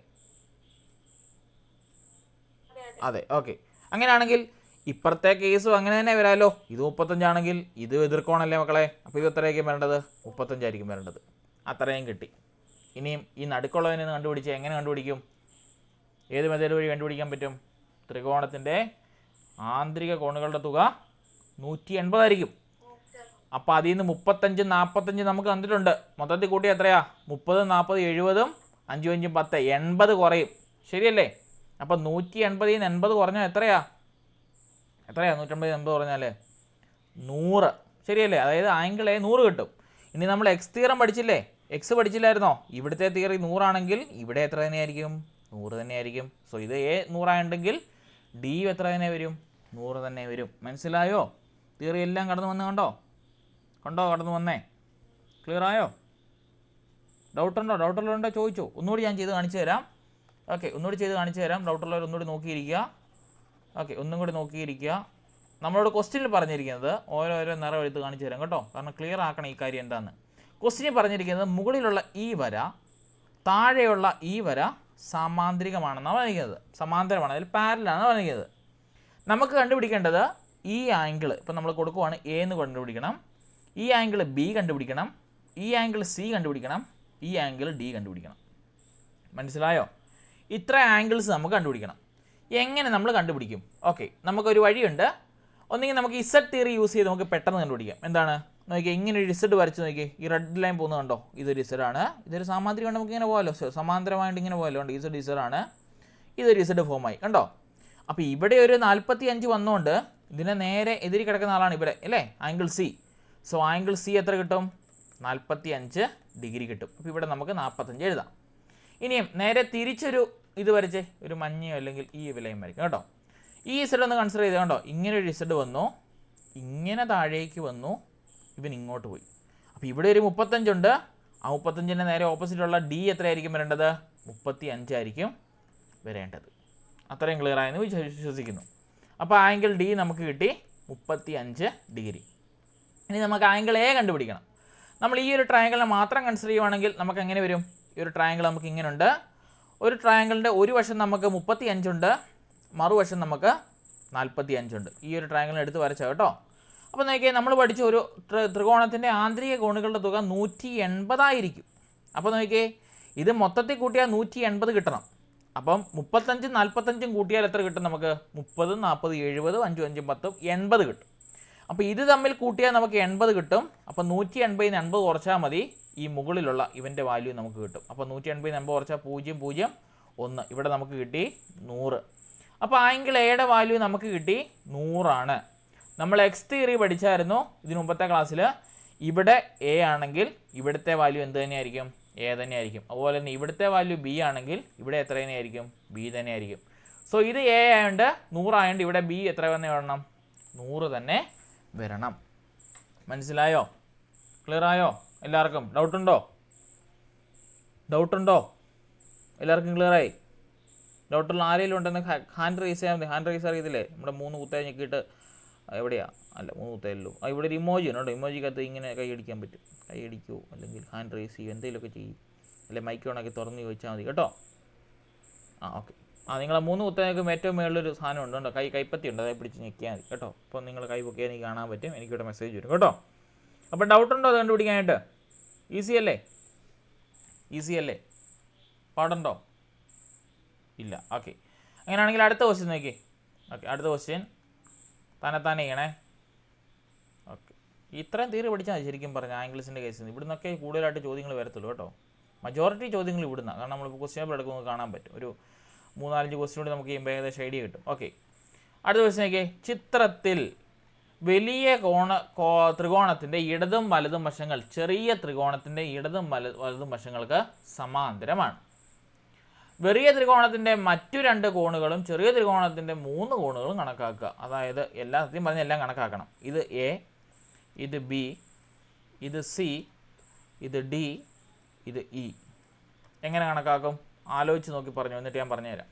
അതെ. ഓക്കെ, അങ്ങനെയാണെങ്കിൽ ഇപ്പുറത്തെ കേസും അങ്ങനെ തന്നെ വരാമല്ലോ. ഇത് 35 ആണെങ്കിൽ ഇത് എതിർക്കോണല്ലേ മക്കളെ. അപ്പോൾ ഇത് എത്രയായിരിക്കും വരേണ്ടത്? 35 ആയിരിക്കും വരേണ്ടത്. അത്രയും കിട്ടി. ഇനിയും ഈ നടുക്കുള്ളതിനെ കണ്ടുപിടിച്ച് എങ്ങനെ കണ്ടുപിടിക്കും? ഏത് മെത്തേഡ് വഴി കണ്ടുപിടിക്കാൻ പറ്റും? ത്രികോണത്തിൻ്റെ ആന്തരിക കോണുകളുടെ തുക 180 ആയിരിക്കും. അപ്പോൾ അതിൽ നിന്ന് 35 45 നമുക്ക് തന്നിട്ടുണ്ട്. മൊത്തത്തിൽ കൂട്ടി എത്രയാ? 30 40 70 5 5 10 80 കുറയും. ശരിയല്ലേ? അപ്പോൾ 180 80 കുറഞ്ഞാൽ എത്രയാ? 180 80 കുറഞ്ഞാൽ 100. ശരിയല്ലേ? അതായത് ആംഗിൾ എ 100 കിട്ടും. ഇനി നമ്മൾ എക്സ് തിയറം പഠിച്ചില്ലേ? എക്സ് പഠിച്ചില്ലായിരുന്നോ? ഇവിടുത്തെ തിയറി 100 ആണെങ്കിൽ ഇവിടെ എത്ര തന്നെയായിരിക്കും? 100 തന്നെയായിരിക്കും. സോ ഇത് എ 100 ആയിട്ടുണ്ടെങ്കിൽ ഡി എത്ര തന്നെ വരും? 100 തന്നെ വരും. മനസ്സിലായോ? തിയറി എല്ലാം കടന്നു വന്ന് കണ്ടോ കടന്നു വന്നേ? ക്ലിയർ ആയോ? ഡൗട്ടുള്ളവരുണ്ടോ ചോദിച്ചോ. ഒന്നുകൂടി ഞാൻ ചെയ്ത് കാണിച്ചു തരാം. ഓക്കെ, ഒന്നുകൂടി ചെയ്ത് കാണിച്ചു തരാം. ഡൗട്ടുള്ളവർ ഒന്നുകൂടി നോക്കിയിരിക്കുക. ഓക്കെ, ഒന്നും കൂടി നോക്കിയിരിക്കുക. നമ്മളോട് ക്വസ്റ്റ്യനിൽ പറഞ്ഞിരിക്കുന്നത് ഓരോരോ നിറം എടുത്ത് കാണിച്ചു തരാം കേട്ടോ. കാരണം ക്ലിയർ ആക്കണം ഈ കാര്യം എന്താണെന്ന്. ക്വസ്റ്റ്യനിൽ പറഞ്ഞിരിക്കുന്നത് മുകളിലുള്ള ഈ വര താഴെയുള്ള ഈ വര സമാന്തരികമാണെന്നാണ് പറഞ്ഞിരിക്കുന്നത്. സമാന്തരമാണ്, അതിൽ പാരലാണ് പറഞ്ഞിരിക്കുന്നത്. നമുക്ക് കണ്ടുപിടിക്കേണ്ടത് ഈ ആംഗിൾ. ഇപ്പം നമ്മൾ കൊടുക്കുവാണ് എ എന്ന് കണ്ടുപിടിക്കണം, ഈ ആംഗിൾ ബി കണ്ടുപിടിക്കണം, ഈ ആംഗിൾ സി കണ്ടുപിടിക്കണം, ഈ ആംഗിൾ ഡി കണ്ടുപിടിക്കണം. മനസ്സിലായോ? ഇത്ര ആംഗിൾസ് നമുക്ക് കണ്ടുപിടിക്കണം. എങ്ങനെ നമ്മൾ കണ്ടുപിടിക്കും? ഓക്കെ, നമുക്കൊരു വഴിയുണ്ട്. ഒന്നെങ്കിൽ നമുക്ക് ഇസഡ് തിയറി യൂസ് ചെയ്ത് നമുക്ക് പെട്ടെന്ന് കണ്ടുപിടിക്കാം. എന്താണ് നോക്കിയാൽ ഇങ്ങനെ ഒരു ഇസഡ് വരച്ച് നോക്കി. ഈ റെഡ് ലൈൻ പോകുന്നത് കണ്ടോ? ഇതൊരു ഇസഡാണ്. ഇതൊരു സാമാന്തരികമാണ്. നമുക്ക് ഇങ്ങനെ പോകാമല്ലോ, സമാന്തരമായിട്ട് ഇങ്ങനെ പോകാമല്ലോ. ഉണ്ട് ഇസഡ് ഇസഡാണ്. ഇതൊരു ഇസഡ് ഫോമായി കണ്ടോ? അപ്പോൾ ഇവിടെ ഒരു 45 വന്നുകൊണ്ട് ഇതിനെ നേരെ എതിരി കിടക്കുന്ന ആളാണ് ഇവിടെ അല്ലേ? Angle C. So angle C എത്ര കിട്ടും? 45 ഡിഗ്രി കിട്ടും. അപ്പോൾ ഇവിടെ നമുക്ക് 45 എഴുതാം. ഇനിയും നേരെ തിരിച്ചൊരു ഇത് വരച്ചേ, ഒരു മഞ്ഞയോ അല്ലെങ്കിൽ ഈ വിലയും വരയ്ക്കും കേട്ടോ. ഈ ഇസഡ് ഒന്ന് കൺസിഡർ ചെയ്ത് കണ്ടോ? ഇങ്ങനെ ഒരു ഇസഡ് വന്നു, ഇങ്ങനെ താഴേക്ക് വന്നു, ഇവൻ ഇങ്ങോട്ട് പോയി. അപ്പോൾ ഇവിടെ ഒരു 35 ഉണ്ട്. ആ 35ൻ്റെ നേരെ ഓപ്പോസിറ്റുള്ള ഡി എത്രയായിരിക്കും വരേണ്ടത്? 35 ആയിരിക്കും വരേണ്ടത്. അത്രയും ക്ലിയർ ആയെന്ന് വിശ്വസിക്കുന്നു. അപ്പോൾ ആംഗിൾ ഡി നമുക്ക് കിട്ടി 35 ഡിഗ്രി. ഇനി നമുക്ക് ആംഗിൾ എ കണ്ടുപിടിക്കണം. നമ്മൾ ഈ ഒരു ട്രയാങ്കിളിനെ മാത്രം കൺസിഡർ ചെയ്യുവാണെങ്കിൽ നമുക്ക് എങ്ങനെ വരും? ഈ ഒരു ട്രയാങ്കിൾ നമുക്ക് ഇങ്ങനെ ഉണ്ട്. ഒരു ട്രയാങ്കിളിൻ്റെ ഒരു വശം നമുക്ക് 35 ഉണ്ട്, മറുവശം നമുക്ക് 45 ഉണ്ട്. ഈ ഒരു ട്രയാങ്കിളിനെ എടുത്ത് വരച്ച കേട്ടോ. അപ്പോൾ നോക്കിയാൽ നമ്മൾ പഠിച്ച ഒരു ത്രികോണത്തിൻ്റെ ആന്തരിക കോണുകളുടെ തുക 180 ആയിരിക്കും. അപ്പോൾ നോക്കിയേ, ഇത് മൊത്തത്തിൽ കൂട്ടിയാൽ 180 കിട്ടണം. അപ്പം 35 45 കൂട്ടിയാൽ എത്ര കിട്ടും നമുക്ക്? 30 40 70 5 5 10 80 കിട്ടും. അപ്പോൾ ഇത് തമ്മിൽ കൂട്ടിയാൽ നമുക്ക് 80 കിട്ടും. അപ്പോൾ 180 80 കുറച്ചാൽ മതി. ഈ മുകളിലുള്ള ഇവൻ്റെ വാല്യൂ നമുക്ക് കിട്ടും. അപ്പോൾ 180 80 കുറച്ചാൽ 0 0 1. ഇവിടെ നമുക്ക് കിട്ടി 100. അപ്പോൾ ആംഗിൾ എയുടെ വാല്യൂ നമുക്ക് കിട്ടി 100 ആണ്. നമ്മൾ എക്സ് തിയറി പഠിച്ചായിരുന്നു ഇതിന് മുമ്പത്തെ ക്ലാസ്സിൽ. ഇവിടെ എ ആണെങ്കിൽ ഇവിടുത്തെ വാല്യൂ എന്ത് തന്നെയായിരിക്കും? എ തന്നെയായിരിക്കും. അതുപോലെ തന്നെ ഇവിടുത്തെ വാല്യൂ ബി ആണെങ്കിൽ ഇവിടെ എത്ര തന്നെയായിരിക്കും? ബി തന്നെയായിരിക്കും. സോ ഇത് എ ആയതുകൊണ്ട് 100 ആയതുകൊണ്ട് ഇവിടെ ബി എത്ര തന്നെ വരണം? 100 തന്നെ വരണം. മനസ്സിലായോ? ക്ലിയർ ആയോ എല്ലാവർക്കും? ഡൗട്ടുണ്ടോ? എല്ലാവർക്കും ക്ലിയർ ആയി? ഡൗട്ടുള്ള ആരെങ്കിലും ഉണ്ടെന്ന് ഹാൻഡ് റൈസ് ചെയ്യാൻ മതി. ഹാൻഡ് റൈസ് അറിയത്തില്ലേ? നമ്മുടെ 3 കുത്തേ ഞെക്കിയിട്ട് എവിടെയാ? അല്ല 3 കുത്തേയുള്ളൂ. ഇവിടെ ഒരു ഇമോജി ഉണ്ട് കേട്ടോ. ഇമോജിക്കകത്ത് ഇങ്ങനെ കൈ അടിക്കാൻ പറ്റും. കൈ അടിക്കുമോ അല്ലെങ്കിൽ ഹാൻഡ് റൈസ് ചെയ്യുമോ എന്തെങ്കിലുമൊക്കെ ചെയ്യും. അല്ലെങ്കിൽ മൈക്ക് ഓണാക്കി തുറന്ന് ചോദിച്ചാൽ മതി കേട്ടോ. ഓക്കെ. നിങ്ങളെ 3 കുത്തേക്കും ഏറ്റവും മുകളിലൊരു സാധനം ഉണ്ട് കേട്ടോ. കൈപ്പത്തി ഉണ്ട്. അതായത് പിടിച്ച് ഞെക്കിയാൽ മതി കേട്ടോ. അപ്പോൾ നിങ്ങൾ കൈ പൊക്കിയാൽ എനിക്ക് കാണാൻ പറ്റും. എനിക്കിവിടെ മെസ്സേജ് വരും കേട്ടോ. അപ്പോൾ ഡൗട്ടുണ്ടോ അത് കണ്ടുപിടിക്കാനായിട്ട്? ഈസി അല്ലേ? പാടുണ്ടോ? ഇല്ല. ഓക്കെ. അങ്ങനെയാണെങ്കിൽ അടുത്ത ക്വസ്റ്റ്യൻ നോക്കി. ഓക്കെ, അടുത്ത ക്വസ്റ്റ്യൻ തന്നെ ചെയ്യണേ. ഓക്കെ, ഇത്രയും തീരെ പഠിച്ചാൽ മതി ശരിക്കും പറഞ്ഞാൽ ആംഗിൾസിൻ്റെ കേസിൽ നിന്ന്. ഇവിടുന്നൊക്കെ കൂടുതലായിട്ട് ചോദ്യങ്ങൾ വരത്തുള്ളൂ കേട്ടോ. മജോറിറ്റി ചോദ്യങ്ങൾ ഇവിടുന്ന. കാരണം നമ്മളിപ്പോൾ ക്വസ്റ്റ്യൻ പേപ്പർ എടുക്കുമ്പോൾ കാണാൻ പറ്റും. ഒരു 3-4 ക്വസ്റ്റ്യൻ കൂടി നമുക്ക് ചെയ്യുമ്പോൾ ഏകദേശം ഐഡിയ കിട്ടും. ഓക്കെ, അടുത്ത ക്വസ്റ്റ്യൻ നോക്കിയേ. ചിത്രത്തിൽ വലിയ ത്രികോണത്തിൻ്റെ ഇടതും വലതും വശങ്ങൾ ചെറിയ ത്രികോണത്തിൻ്റെ ഇടതും വലതും വശങ്ങൾക്ക് സമാന്തരമാണ്. വലിയ ത്രികോണത്തിൻ്റെ മറ്റു 2 കോണുകളും ചെറിയ ത്രികോണത്തിൻ്റെ 3 കോണുകളും കണക്കാക്കുക. അതായത് സത്യം പറഞ്ഞാൽ എല്ലാം കണക്കാക്കണം. ഇത് എ, ഇത് ബി, ഇത് സി, ഇത് ഡി, ഇത് ഇ. എങ്ങനെ കണക്കാക്കും? ആലോചിച്ച് നോക്കി പറഞ്ഞു, എന്നിട്ട് ഞാൻ പറഞ്ഞുതരാം.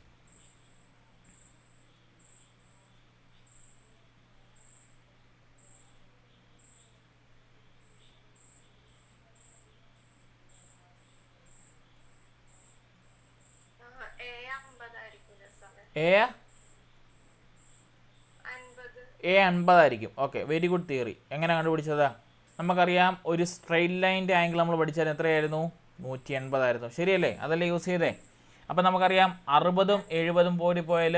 എ 50 ആയിരിക്കും. Okay, very good theory. എങ്ങനെ കണ്ടുപിടിച്ചതാ? നമുക്കറിയാം ഒരു സ്ട്രെയിറ്റ് ലൈൻ്റെ ആംഗിൾ നമ്മൾ പഠിച്ചാൽ എത്രയായിരുന്നു? 180 ആയിരുന്നു. ശരിയല്ലേ? അതല്ലേ യൂസ് ചെയ്തേ. അപ്പം നമുക്കറിയാം 60ഉം 70ഉം പോയാൽ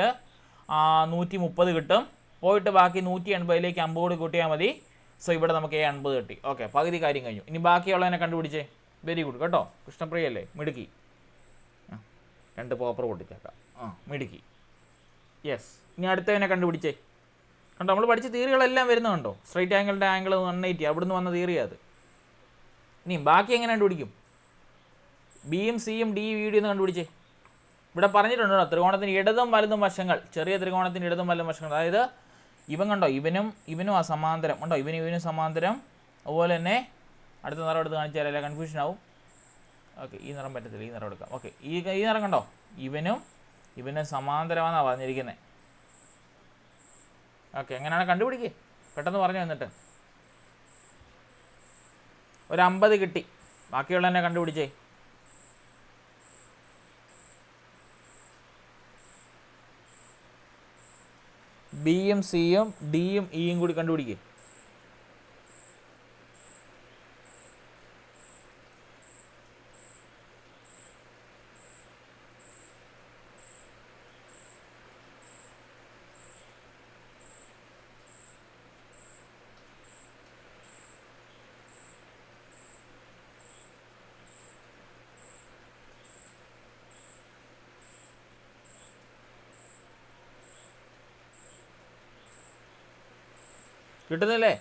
130 കിട്ടും. പോയിട്ട് ബാക്കി 180ലേക്ക് 50 കൂടി കൂട്ടിയാൽ മതി. സോ ഇവിടെ നമുക്ക് എ 50 കിട്ടി. ഓക്കെ, പകുതി കാര്യം കഴിഞ്ഞു. ഇനി ബാക്കിയുള്ളതിനെ കണ്ടുപിടിച്ചേ. വെരി ഗുഡ് കേട്ടോ. കൃഷ്ണപ്രിയല്ലേ? മിടുക്കി. 2 പോപ്പർ പൊട്ടിച്ചേക്കാം. മിടുക്കി. യെസ്. ഇനി അടുത്തതിനെ കണ്ടുപിടിച്ചേ. കണ്ടോ, നമ്മൾ പഠിച്ച തിയറികളെല്ലാം വരുന്നുണ്ടോ? സ്ട്രൈറ്റ് ആംഗിളിൻ്റെ ആംഗിൾ 180, അവിടുന്ന് വന്ന തിയറിയാണ് അത്. ഇനി ബാക്കി എങ്ങനെ കണ്ടുപിടിക്കും? ബിയും സിയും ഡി ഡി എന്ന് കണ്ടുപിടിച്ചേ. ഇവിടെ പറഞ്ഞിട്ടുണ്ടോ ത്രികോണത്തിന് ഇടതും വലതും വശങ്ങൾ, ചെറിയ ത്രികോണത്തിന് ഇടതും വലതും വശങ്ങൾ. അതായത് ഇവൻ കണ്ടോ, ഇവനും ആ സമാന്തരം കണ്ടോ, ഇവനും സമാന്തരം. അതുപോലെ തന്നെ അടുത്ത നിറം എടുത്ത് കാണിച്ചാൽ അല്ല കൺഫ്യൂഷൻ ആവും. ഓക്കെ, ഈ നിറം പറ്റത്തില്ല, ഈ നിറം എടുക്കാം. ഓക്കെ, ഈ നിറം കണ്ടോ, ഇവനും സമാന്തരമാണെന്നാണ് പറഞ്ഞിരിക്കുന്നത്. ഓക്കെ, എങ്ങനെയാണ് കണ്ടുപിടിക്കുക? പെട്ടെന്ന് പറഞ്ഞു എന്നിട്ട്. ഒരു 50 കിട്ടി. ബാക്കിയുള്ളതിനെ കണ്ടുപിടിച്ചേ. ബിയും സിയും ഡിയും ഇയും കൂടി കണ്ടുപിടിക്കുക. കിട്ടുന്നില്ലേ?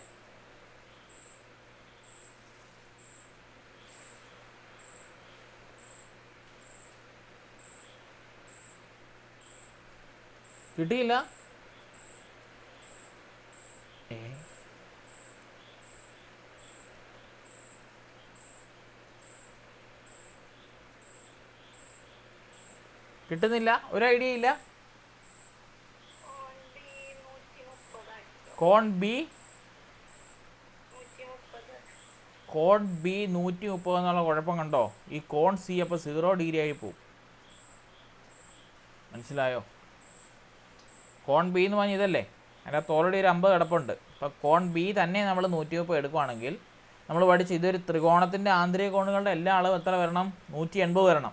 കിട്ടിയില്ല? കിട്ടുന്നില്ല? ഒരു ഐഡിയ ഇല്ല. കോൺ ബി 130 എന്നുള്ള കുഴപ്പം കണ്ടോ? ഈ കോൺ സി അപ്പോൾ 0 ഡിഗ്രി ആയി പോവും. മനസ്സിലായോ? കോൺ ബി എന്ന് പറഞ്ഞാൽ ഇതല്ലേ, അതിനകത്ത് ഓൾറെഡി ഒരു 50 കിടപ്പുണ്ട്. അപ്പോൾ കോൺ ബി തന്നെ നമ്മൾ 130 എടുക്കുകയാണെങ്കിൽ നമ്മൾ പഠിച്ച് ഇതൊരു ത്രികോണത്തിൻ്റെ ആന്തരിക കോണുകളുടെ എല്ലാ അളവും എത്ര വരണം? 180 വരണം.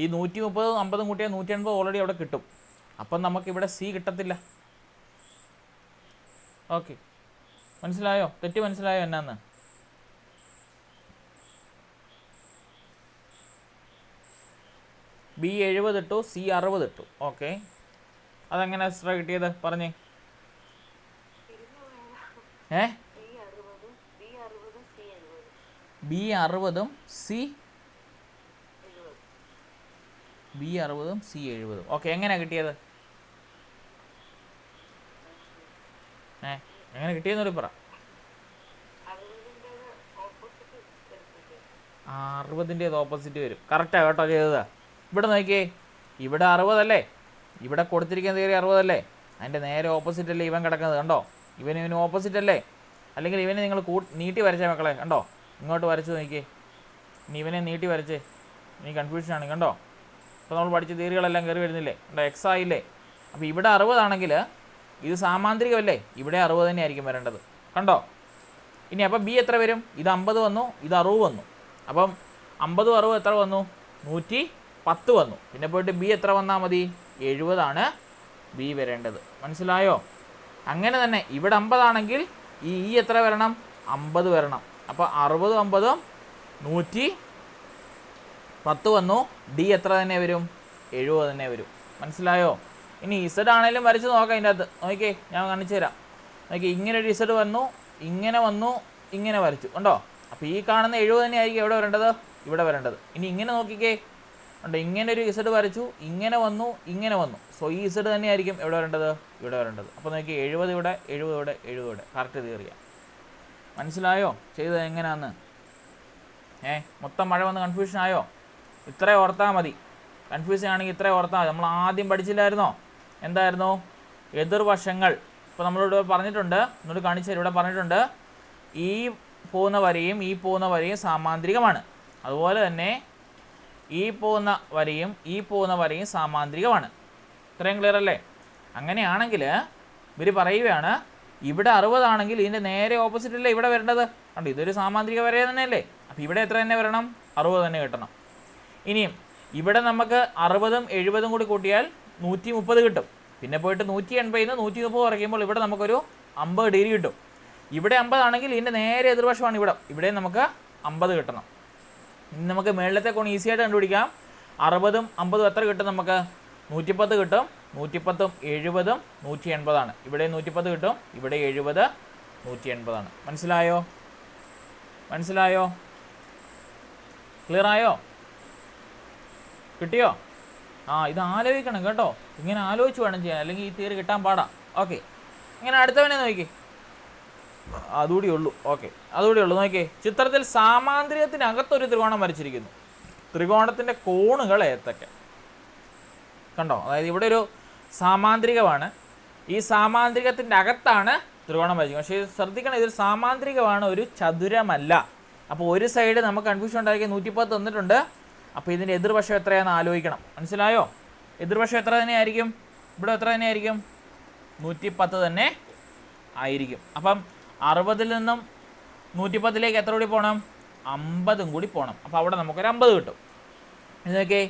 ഈ 130 50 കൂട്ടിയാൽ 180 ഓൾറെഡി അവിടെ കിട്ടും. അപ്പം നമുക്കിവിടെ സി കിട്ടത്തില്ല. ഓക്കെ, മനസ്സിലായോ? തെറ്റ് മനസ്സിലായോ എന്നാന്ന്? ബി 70 ഇട്ടു, സി 60 ഇട്ടു. ഓക്കെ, അതെങ്ങനെ എക്സ്ട്രാ കിട്ടിയത് പറഞ്ഞേ. ഏ B60 C70. ഓക്കെ, എങ്ങനെയാണ് കിട്ടിയത്? എങ്ങനെ കിട്ടിയെന്നൊരു പറ. 60ൻ്റേത് ഓപ്പോസിറ്റ് വരും. കറക്റ്റാണ് കേട്ടോ ചെയ്തത്. ഇവിടെ നോക്കിയേ, ഇവിടെ 60 അല്ലേ, ഇവിടെ കൊടുത്തിരിക്കുന്ന തിയറി 60 അല്ലേ, അതിൻ്റെ നേരെ ഓപ്പോസിറ്റ് അല്ലേ ഇവൻ കിടക്കുന്നത്. കണ്ടോ, ഇവന് ഓപ്പോസിറ്റ് അല്ലേ? അല്ലെങ്കിൽ ഇവനെ നിങ്ങൾ നീട്ടി വരച്ചേ മക്കളെ, കണ്ടോ, ഇങ്ങോട്ട് വരച്ച് നോക്കിയേ. ഇനി ഇവനെ നീട്ടി വരച്ചേ, ഇനി കൺഫ്യൂഷനാണ്. കണ്ടോ, ഇപ്പോൾ നമ്മൾ പഠിച്ച തിയറികളെല്ലാം കയറി വരുന്നില്ലേ? കണ്ടോ, എക്സ് ആയില്ലേ? അപ്പോൾ ഇവിടെ 60 ആണെങ്കിൽ ഇത് സാമാന്ത്രികമല്ലേ, ഇവിടെ 60 തന്നെ ആയിരിക്കും വരേണ്ടത്. കണ്ടോ? ഇനി അപ്പം ബി എത്ര വരും? ഇത് 50 വന്നു, ഇത് 60 വന്നു. അപ്പം 50 60 എത്ര വന്നു? 110 വന്നു. പിന്നെ പോയിട്ട് ബി എത്ര വന്നാൽ മതി? 70 ആണ് ബി വരേണ്ടത്. മനസ്സിലായോ? അങ്ങനെ തന്നെ ഇവിടെ 50 ആണെങ്കിൽ ഈ എത്ര വരണം? 50 വരണം. അപ്പോൾ 60 50 110 വന്നു. ഡി എത്ര തന്നെ വരും? 70 തന്നെ വരും. മനസ്സിലായോ? ഇനി ഇസഡ് ആണെങ്കിലും വരച്ച് നോക്കാം. അതിൻ്റെ അകത്ത് നോക്കിയേ, ഞാൻ കാണിച്ചു തരാം. നോക്കി, ഇങ്ങനെ ഒരു ഇസഡ് വന്നു, ഇങ്ങനെ വന്നു, ഇങ്ങനെ വരച്ചു. കണ്ടോ? അപ്പോൾ ഈ കാണുന്ന 70 തന്നെ ആയിരിക്കും എവിടെ വരേണ്ടത്? ഇവിടെ വരേണ്ടത്. ഇനി ഇങ്ങനെ നോക്കിക്കേ, കണ്ടോ, ഇങ്ങനെ ഒരു ഇസഡ് വരച്ചു, ഇങ്ങനെ വന്നു, ഇങ്ങനെ വന്നു. സോ ഈ ഇസഡ് തന്നെ ആയിരിക്കും എവിടെ വരേണ്ടത്? ഇവിടെ വരേണ്ടത്. അപ്പോൾ നോക്കി, 70 ഇവിടെ, 70 ഇവിടെ, 70 ഇവിടെ. കറക്റ്റ് തീർക്കാം. മനസ്സിലായോ ചെയ്തത് എങ്ങനെയാന്ന്? മൊത്തം മഴ വന്ന് കൺഫ്യൂഷൻ ആയോ? ഇത്രേ ഓർത്താൽ മതി. കൺഫ്യൂഷൻ ആണെങ്കിൽ ഇത്രേ ഓർത്താൽ മതി. നമ്മൾ ആദ്യം പഠിച്ചില്ലായിരുന്നോ? എന്തായിരുന്നു? എതിർവശങ്ങൾ. ഇപ്പോൾ നമ്മളിവിടെ പറഞ്ഞിട്ടുണ്ട്, എന്നോട് കാണിച്ചു ഇവിടെ പറഞ്ഞിട്ടുണ്ട്, ഈ പോകുന്ന വരയും ഈ പോകുന്ന വരയും സാമാന്ത്രികമാണ്. അതുപോലെ തന്നെ ഈ പോകുന്ന വരയും ഈ പോകുന്ന വരയും സാമാന്ത്രികമാണ്. ഇത്രയും ക്ലിയർ അല്ലേ? അങ്ങനെയാണെങ്കിൽ ഇവർ പറയുകയാണ്, ഇവിടെ 60 ആണെങ്കിൽ ഇതിൻ്റെ നേരെ ഓപ്പോസിറ്റ് അല്ലേ ഇവിടെ വരേണ്ടത്? കണ്ടോ, ഇതൊരു സാമാന്ത്രിക വര തന്നെയല്ലേ. അപ്പോൾ ഇവിടെ എത്ര തന്നെ വരണം? 60 തന്നെ കിട്ടണം. ഇനിയും ഇവിടെ നമുക്ക് 60ഉം 70ഉം കൂടി കൂട്ടിയാൽ 130 കിട്ടും. പിന്നെ പോയിട്ട് 180 130 കുറയ്ക്കുമ്പോൾ ഇവിടെ നമുക്കൊരു 50 ഡിഗ്രി കിട്ടും. ഇവിടെ 50 ആണെങ്കിൽ ഇതിൻ്റെ നേരെ എതിർവശമാണ് ഇവിടെ. ഇവിടെ നമുക്ക് 50 കിട്ടണം. ഇനി നമുക്ക് മേളിലത്തെ കോൺ ഈസി ആയിട്ട് കണ്ടുപിടിക്കാം. 60ഉം 50ഉം എത്ര കിട്ടും? നമുക്ക് 110 കിട്ടും. 110ഉം 70ഉം 180 ആണ്. ഇവിടെ 110 കിട്ടും, ഇവിടെ 70 180 ആണ്. മനസ്സിലായോ? മനസ്സിലായോ? ക്ലിയർ ആയോ? കിട്ടിയോ? ഇത് ആലോചിക്കണം കേട്ടോ. ഇങ്ങനെ ആലോചിച്ച് വേണം ചെയ്യാൻ, അല്ലെങ്കിൽ ഈ തിയറി കിട്ടാൻ പാടാം. ഓക്കെ, ഇങ്ങനെ അടുത്തവനെ നോക്കി, അതുകൂടി ഉള്ളൂ. ഓക്കെ, അതുകൂടി ഉള്ളൂ. നോക്കിയേ, ചിത്രത്തിൽ സാമാന്ത്രികത്തിനകത്തൊരു ത്രികോണം വരച്ചിരിക്കുന്നു. ത്രികോണത്തിൻ്റെ കോണുകൾ ഏതൊക്കെ? കണ്ടോ, അതായത് ഇവിടെ ഒരു സാമാന്ത്രികമാണ്, ഈ സാമാന്ത്രികത്തിൻ്റെ അകത്താണ് ത്രികോണം വരച്ചിരിക്കുന്നത്. പക്ഷേ ശ്രദ്ധിക്കണം, ഇതൊരു സാമാന്ത്രികമാണ്, ഒരു ചതുരമല്ല. അപ്പോൾ ഒരു സൈഡ് നമുക്ക് കൺഫ്യൂഷൻ ഉണ്ടാക്കി 110 തന്നിട്ടുണ്ട്. അപ്പോൾ ഇതിൻ്റെ എതിർവശം എത്രയാണെന്ന് ആലോചിക്കണം. മനസ്സിലായോ? എതിർവശം എത്ര തന്നെയായിരിക്കും? ഇവിടെ എത്ര തന്നെയായിരിക്കും? 110 തന്നെ ആയിരിക്കും. അപ്പം 60ൽ നിന്നും 110ലേക്ക് എത്ര കൂടി പോകണം? 50ഉം കൂടി പോകണം. അപ്പോൾ അവിടെ നമുക്കൊരു 50 കിട്ടും. ഇതൊക്കെ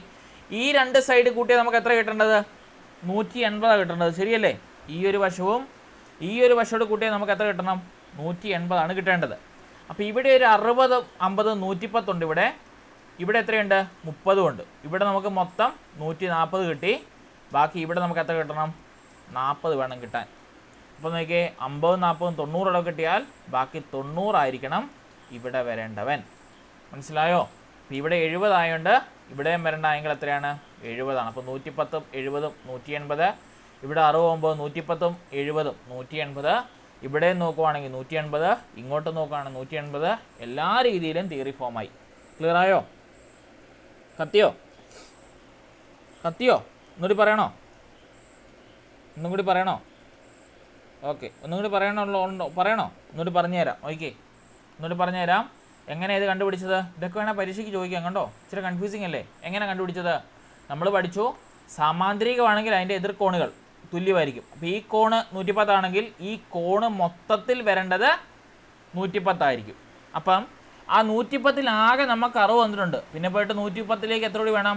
ഈ രണ്ട് സൈഡ് കൂട്ടിയാൽ നമുക്ക് എത്ര കിട്ടേണ്ടത്? 180 കിട്ടേണ്ടത്. ശരിയല്ലേ? ഈ ഒരു വശവും ഈ ഒരു വശത്തോട് കൂട്ടിയാൽ നമുക്ക് എത്ര കിട്ടണം? 180 ആണ് കിട്ടേണ്ടത്. അപ്പോൾ ഇവിടെ ഒരു 60 50 110 ഉണ്ട്. ഇവിടെ എത്രയുണ്ട്? 30 ഉണ്ട്. ഇവിടെ നമുക്ക് മൊത്തം 140 കിട്ടി. ബാക്കി ഇവിടെ നമുക്ക് എത്ര കിട്ടണം? 40 വേണം കിട്ടാൻ. അപ്പോൾ നോക്കിയേ, 50 40 90 കിട്ടിയാൽ ബാക്കി 90 ആയിരിക്കണം ഇവിടെ വരേണ്ടവൻ. മനസ്സിലായോ? അപ്പോൾ ഇവിടെ 70 ആയതുകൊണ്ട് ഇവിടെയും വരേണ്ട ആംഗിൾ എത്രയാണ്? 70 ആണ്. അപ്പോൾ 110ഉം 70ഉം 180. ഇവിടെ 60 110ഉം 70ഉം 180. ഇവിടെ നോക്കുവാണെങ്കിൽ 180, ഇങ്ങോട്ട് നോക്കുകയാണെങ്കിൽ 180. എല്ലാ രീതിയിലും തിയറി ഫോമായി. ക്ലിയർ ആയോ? കത്തിയോ? ഒന്നുകൂടി പറയണോ? ഓക്കെ, ഒന്നും കൂടി പറയണോ? ഒന്നുകൂടി പറഞ്ഞു തരാം. ഓക്കെ, ഒന്നുകൂടി പറഞ്ഞു തരാം. എങ്ങനെ ഇത് കണ്ടുപിടിച്ചത്? ഇതൊക്കെ വേണേൽ പരീക്ഷയ്ക്ക് ചോദിക്കാം. കണ്ടോ, ഇച്ചിരി കൺഫ്യൂസിങ് അല്ലേ? എങ്ങനെ കണ്ടുപിടിച്ചത്? നമ്മൾ പഠിച്ചു, സാമാന്ത്രികമാണെങ്കിൽ അതിൻ്റെ എതിർക്കോണുകൾ തുല്യമായിരിക്കും. അപ്പോൾ ഈ കോണ് 110 ആണെങ്കിൽ ഈ കോണ് മൊത്തത്തിൽ വരേണ്ടത് 110 ആയിരിക്കും. അപ്പം ആ 110ൽ ആകെ നമുക്ക് 60 വന്നിട്ടുണ്ട്. പിന്നെ പോയിട്ട് 110ലേക്ക് എത്ര കൂടി വേണം?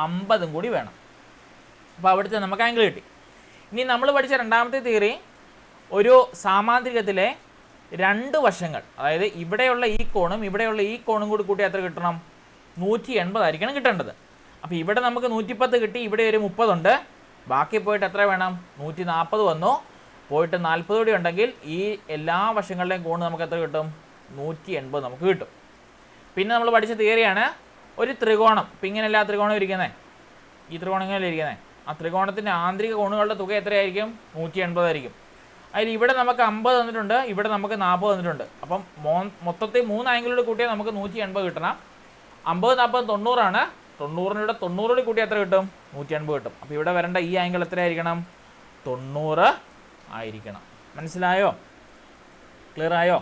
50ഉം കൂടി വേണം. അപ്പോൾ അവിടുത്തെ നമുക്ക് ആംഗിൾ കിട്ടി. ഇനി നമ്മൾ പഠിച്ച രണ്ടാമത്തെ തിയറി, ഒരു സാമാന്ത്രികത്തിലെ രണ്ട് വശങ്ങൾ, അതായത് ഇവിടെയുള്ള ഈ കോണും ഇവിടെയുള്ള ഈ കോണും കൂടി കൂട്ടി എത്ര കിട്ടണം? 180 ആയിരിക്കണം കിട്ടേണ്ടത്. അപ്പോൾ ഇവിടെ നമുക്ക് 110 കിട്ടി, ഇവിടെ ഒരു 30 ഉണ്ട്. ബാക്കി പോയിട്ട് എത്ര വേണം? 140 വന്നു. പോയിട്ട് 40 കൂടി ഉണ്ടെങ്കിൽ ഈ എല്ലാ വശങ്ങളുടെയും കോണ് നമുക്ക് എത്ര കിട്ടും? 180 നമുക്ക് കിട്ടും. പിന്നെ നമ്മൾ പഠിച്ച തിയറിയാണ് ഒരു ത്രികോണം. ഇപ്പം ഇങ്ങനെയല്ല ആ ത്രികോണം ഇരിക്കുന്നത്, ഈ ത്രികോണം ഇങ്ങനെയല്ല ഇരിക്കുന്നത്. ആ ത്രികോണത്തിൻ്റെ ആന്തരിക കോണുകളുടെ തുക എത്രയായിരിക്കും? 180 ആയിരിക്കും. അതിൽ ഇവിടെ നമുക്ക് 50 തന്നിട്ടുണ്ട്, ഇവിടെ നമുക്ക് 40 തന്നിട്ടുണ്ട്. അപ്പം മൊത്തത്തിൽ 3 ആംഗിളോട് കൂട്ടിയാൽ നമുക്ക് 180 കിട്ടണം. 50 40 90 90-യുടെ 90 കൂട്ടി എത്ര കിട്ടും? 180 കിട്ടും. അപ്പോൾ ഇവിടെ വരേണ്ട ഈ ആംഗിൾ എത്രയായിരിക്കണം? 90 ആയിരിക്കണം. മനസ്സിലായോ? ക്ലിയർ ആയോ?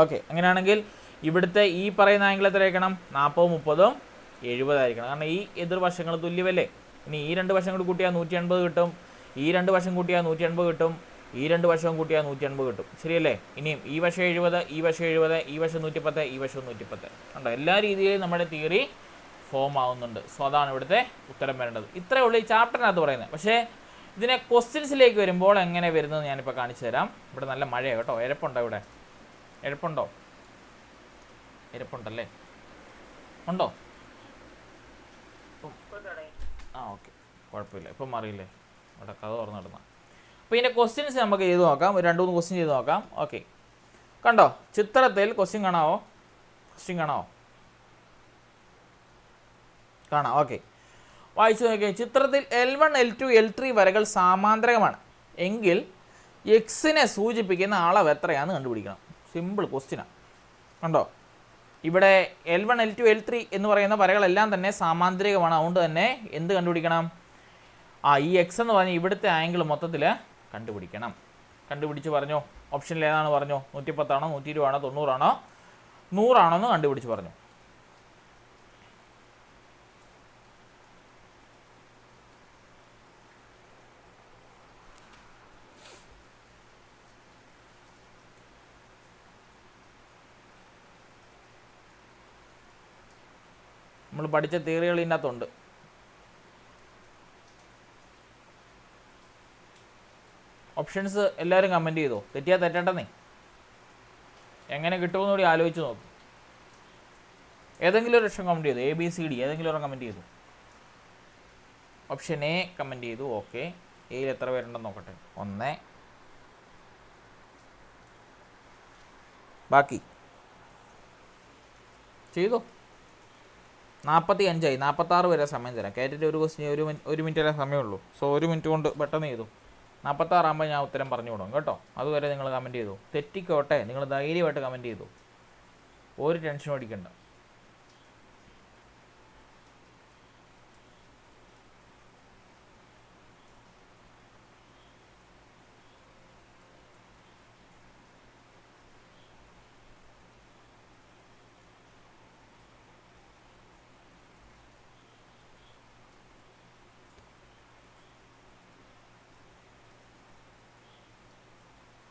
ഓക്കെ. അങ്ങനെയാണെങ്കിൽ ഇവിടുത്തെ ഈ പറയുന്ന ആംഗിൾ എത്രയായിരിക്കണം? 40 30 70 ആയിരിക്കണം. കാരണം ഈ എതിർവശങ്ങൾ തുല്യമല്ലേ. ഇനി ഈ 2 വശം കൂടി കൂട്ടിയാൽ 180 കിട്ടും, ഈ 2 വശം കൂട്ടിയാൽ 180 കിട്ടും, ഈ 2 വശവും കൂട്ടിയാൽ 180 കിട്ടും. ശരിയല്ലേ? ഇനിയും ഈ വശം 70, ഈ വശം 70, ഈ വശം 110, ഈ വശം 110. കണ്ടോ? എല്ലാ രീതിയിലും നമ്മുടെ തിയറി ഫോം ആവുന്നുണ്ട്. സോ അതാണ് ഇവിടുത്തെ ഉത്തരം വരേണ്ടത്. ഇത്രയേ ഉള്ളൂ ഈ ചാപ്റ്ററിനകത്ത് പറയുന്നത്. പക്ഷേ ഇതിനെ ക്വസ്റ്റ്യൻസിലേക്ക് വരുമ്പോൾ എങ്ങനെ വരുന്നത് ഞാനിപ്പോൾ കാണിച്ചു തരാം. ഇവിടെ നല്ല മഴയാണ് കേട്ടോ. ഇരപ്പുണ്ടോ? ഇവിടെ ഇരപ്പുണ്ടോ? ഇരപ്പുണ്ടല്ലേ? ഉണ്ടോ? ഓക്കെ, കുഴപ്പമില്ല. ഇപ്പം മാറിയില്ലേ? അവിടെ കഥ തുറന്നിടുന്ന. അപ്പോൾ ഇതിൻ്റെ ക്വസ്റ്റ്യൻസ് നമുക്ക് ചെയ്ത് നോക്കാം. 2-3 ക്വസ്റ്റ്യൻ ചെയ്ത് നോക്കാം. ഓക്കെ, കണ്ടോ? ചിത്രത്തിൽ ക്വസ്റ്റ്യൻ കാണാമോ? കാണാം. ഓക്കെ, വായിച്ചു നോക്കിയാൽ ചിത്രത്തിൽ L1 L2 L3 വരകൾ സമാന്തരമാണ് എങ്കിൽ എക്സിനെ സൂചിപ്പിക്കുന്ന അളവ് എത്രയാണെന്ന് കണ്ടുപിടിക്കണം. സിമ്പിൾ ക്വസ്റ്റ്യനാണ്. കണ്ടോ? ഇവിടെ L1 L2 L3 എന്ന് പറയുന്ന വരകളെല്ലാം തന്നെ സമാന്തരികമാണ്. അതുകൊണ്ട് തന്നെ എന്ത് കണ്ടുപിടിക്കണം? ഈ എക്സ് എന്ന് പറഞ്ഞാൽ ഇവിടുത്തെ ആംഗിൾ മൊത്തത്തിൽ കണ്ടുപിടിക്കണം. കണ്ടുപിടിച്ച് പറഞ്ഞോ. ഓപ്ഷനിൽ ഏതാണ് പറഞ്ഞോ? 110 ആണോ, 120 ആണോ, 90 ആണോ, 100 ആണോ എന്ന് കണ്ടുപിടിച്ച് പറഞ്ഞു. നമ്മൾ പഠിച്ച തിയറികൾ ഇതിനകത്തുണ്ട്. ഓപ്ഷൻസ് എല്ലാവരും കമൻറ്റ് ചെയ്തോ. തെറ്റിയാൽ തെറ്റണ്ടെന്നേ. എങ്ങനെ കിട്ടുമെന്ന് കൂടി ആലോചിച്ച് നോക്കും. ഏതെങ്കിലും ഒരു ഓപ്ഷൻ കമൻറ്റ് ചെയ്തു. ABCD ഏതെങ്കിലും ഒരു കമൻറ്റ് ചെയ്തു. ഓപ്ഷൻ എ കമൻറ്റ് ചെയ്തു. ഓക്കെ, എയിൽ എത്ര പേരുണ്ടെന്ന് നോക്കട്ടെ. 1. ബാക്കി ചെയ്തോ. 45 ആയി. 46 വരെ സമയം തരാം. കയറ്റിട്ട് ഒരു ക്വസ്റ്റ്യൻ 1 മിനിറ്റ് വരെ സമയമുള്ളൂ. സോ 1 മിനിറ്റ് കൊണ്ട് പെട്ടെന്ന് ചെയ്തു. 46 ആകുമ്പോൾ ഞാൻ ഉത്തരം പറഞ്ഞു വിടും കേട്ടോ. അതുവരെ നിങ്ങൾ കമൻറ്റ് ചെയ്തു. തെറ്റിക്കോട്ടെ, നിങ്ങൾ ധൈര്യമായിട്ട് കമൻറ്റ് ചെയ്തു. ഒരു ടെൻഷനും അടിക്കണ്ട.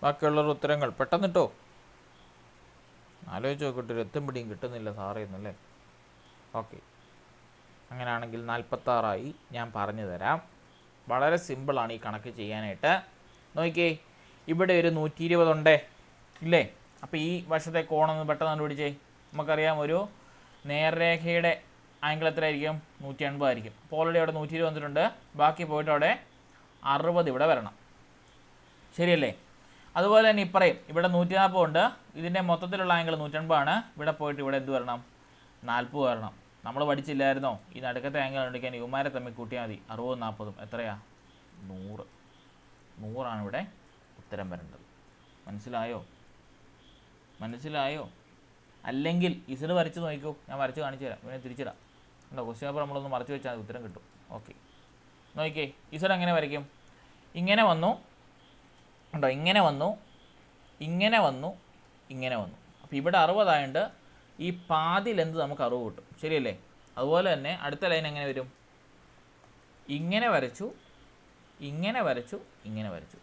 ബാക്കിയുള്ളവരുടെ ഉത്തരങ്ങൾ പെട്ടെന്നിട്ടോ. ആലോചിച്ച് നോക്കിയിട്ട് ഒരു എത്തും പിടിയും കിട്ടുന്നില്ല സാറേ എന്നല്ലേ. ഓക്കെ, അങ്ങനെയാണെങ്കിൽ 46 ഞാൻ പറഞ്ഞു തരാം. വളരെ സിമ്പിളാണ് ഈ കണക്ക് ചെയ്യാനായിട്ട്. നോക്കിക്കേ, ഇവിടെ ഒരു 120 ഉണ്ടേ ഇല്ലേ? അപ്പോൾ ഈ വശത്തെ കോണൊന്ന് പെട്ടെന്ന് കണ്ടുപിടിച്ചേ. നമുക്കറിയാം ഒരു നേർരേഖയുടെ ആംഗിൾ എത്രയായിരിക്കും? 180 ആയിരിക്കും. അപ്പോൾ ഓൾറെഡി അവിടെ 120 വന്നിട്ടുണ്ട്. ബാക്കി പോയിട്ട് അവിടെ 60 ഇവിടെ വരണം. ശരിയല്ലേ? അതുപോലെ തന്നെ ഇപ്പറയും ഇവിടെ 140 ഉണ്ട്. ഇതിൻ്റെ മൊത്തത്തിലുള്ള ആംഗിൾ 180 ആണ്. ഇവിടെ പോയിട്ട് ഇവിടെ എന്ത് വരണം? 40 വരണം. നമ്മൾ പഠിച്ചില്ലായിരുന്നോ? ഈ നടുക്കത്തെ ആംഗിൾ കണ്ടുപിടിക്കാൻ ഇവന്മാരെ തമ്മിൽ കൂട്ടിയാൽ മതി. 60 40 എത്രയാ? 100. 100 ഇവിടെ ഉത്തരം വരേണ്ടത്. മനസ്സിലായോ? അല്ലെങ്കിൽ ഇസിൽ വരച്ച് നോക്കിക്കോ. ഞാൻ വരച്ച് കാണിച്ചു തരാം. ഇവനെ തിരിച്ചിടാം. ഉണ്ടോ? ക്വസ്റ്റ്യൻ പേപ്പർ നമ്മളൊന്ന് മറച്ച് വെച്ചാൽ ഉത്തരം കിട്ടും. ഓക്കെ, നോക്കിക്കേ. ഇസിൽ എങ്ങനെ വരയ്ക്കും? ഇങ്ങനെ വന്നു ഉണ്ടോ? ഇങ്ങനെ വന്നു. അപ്പോൾ ഇവിടെ 60 ആയതുകൊണ്ട് ഈ പാതി ലെന്ത് നമുക്ക് 60 കിട്ടും. ശരിയല്ലേ? അതുപോലെ തന്നെ അടുത്ത ലൈൻ എങ്ങനെ വരും? ഇങ്ങനെ വരച്ചു.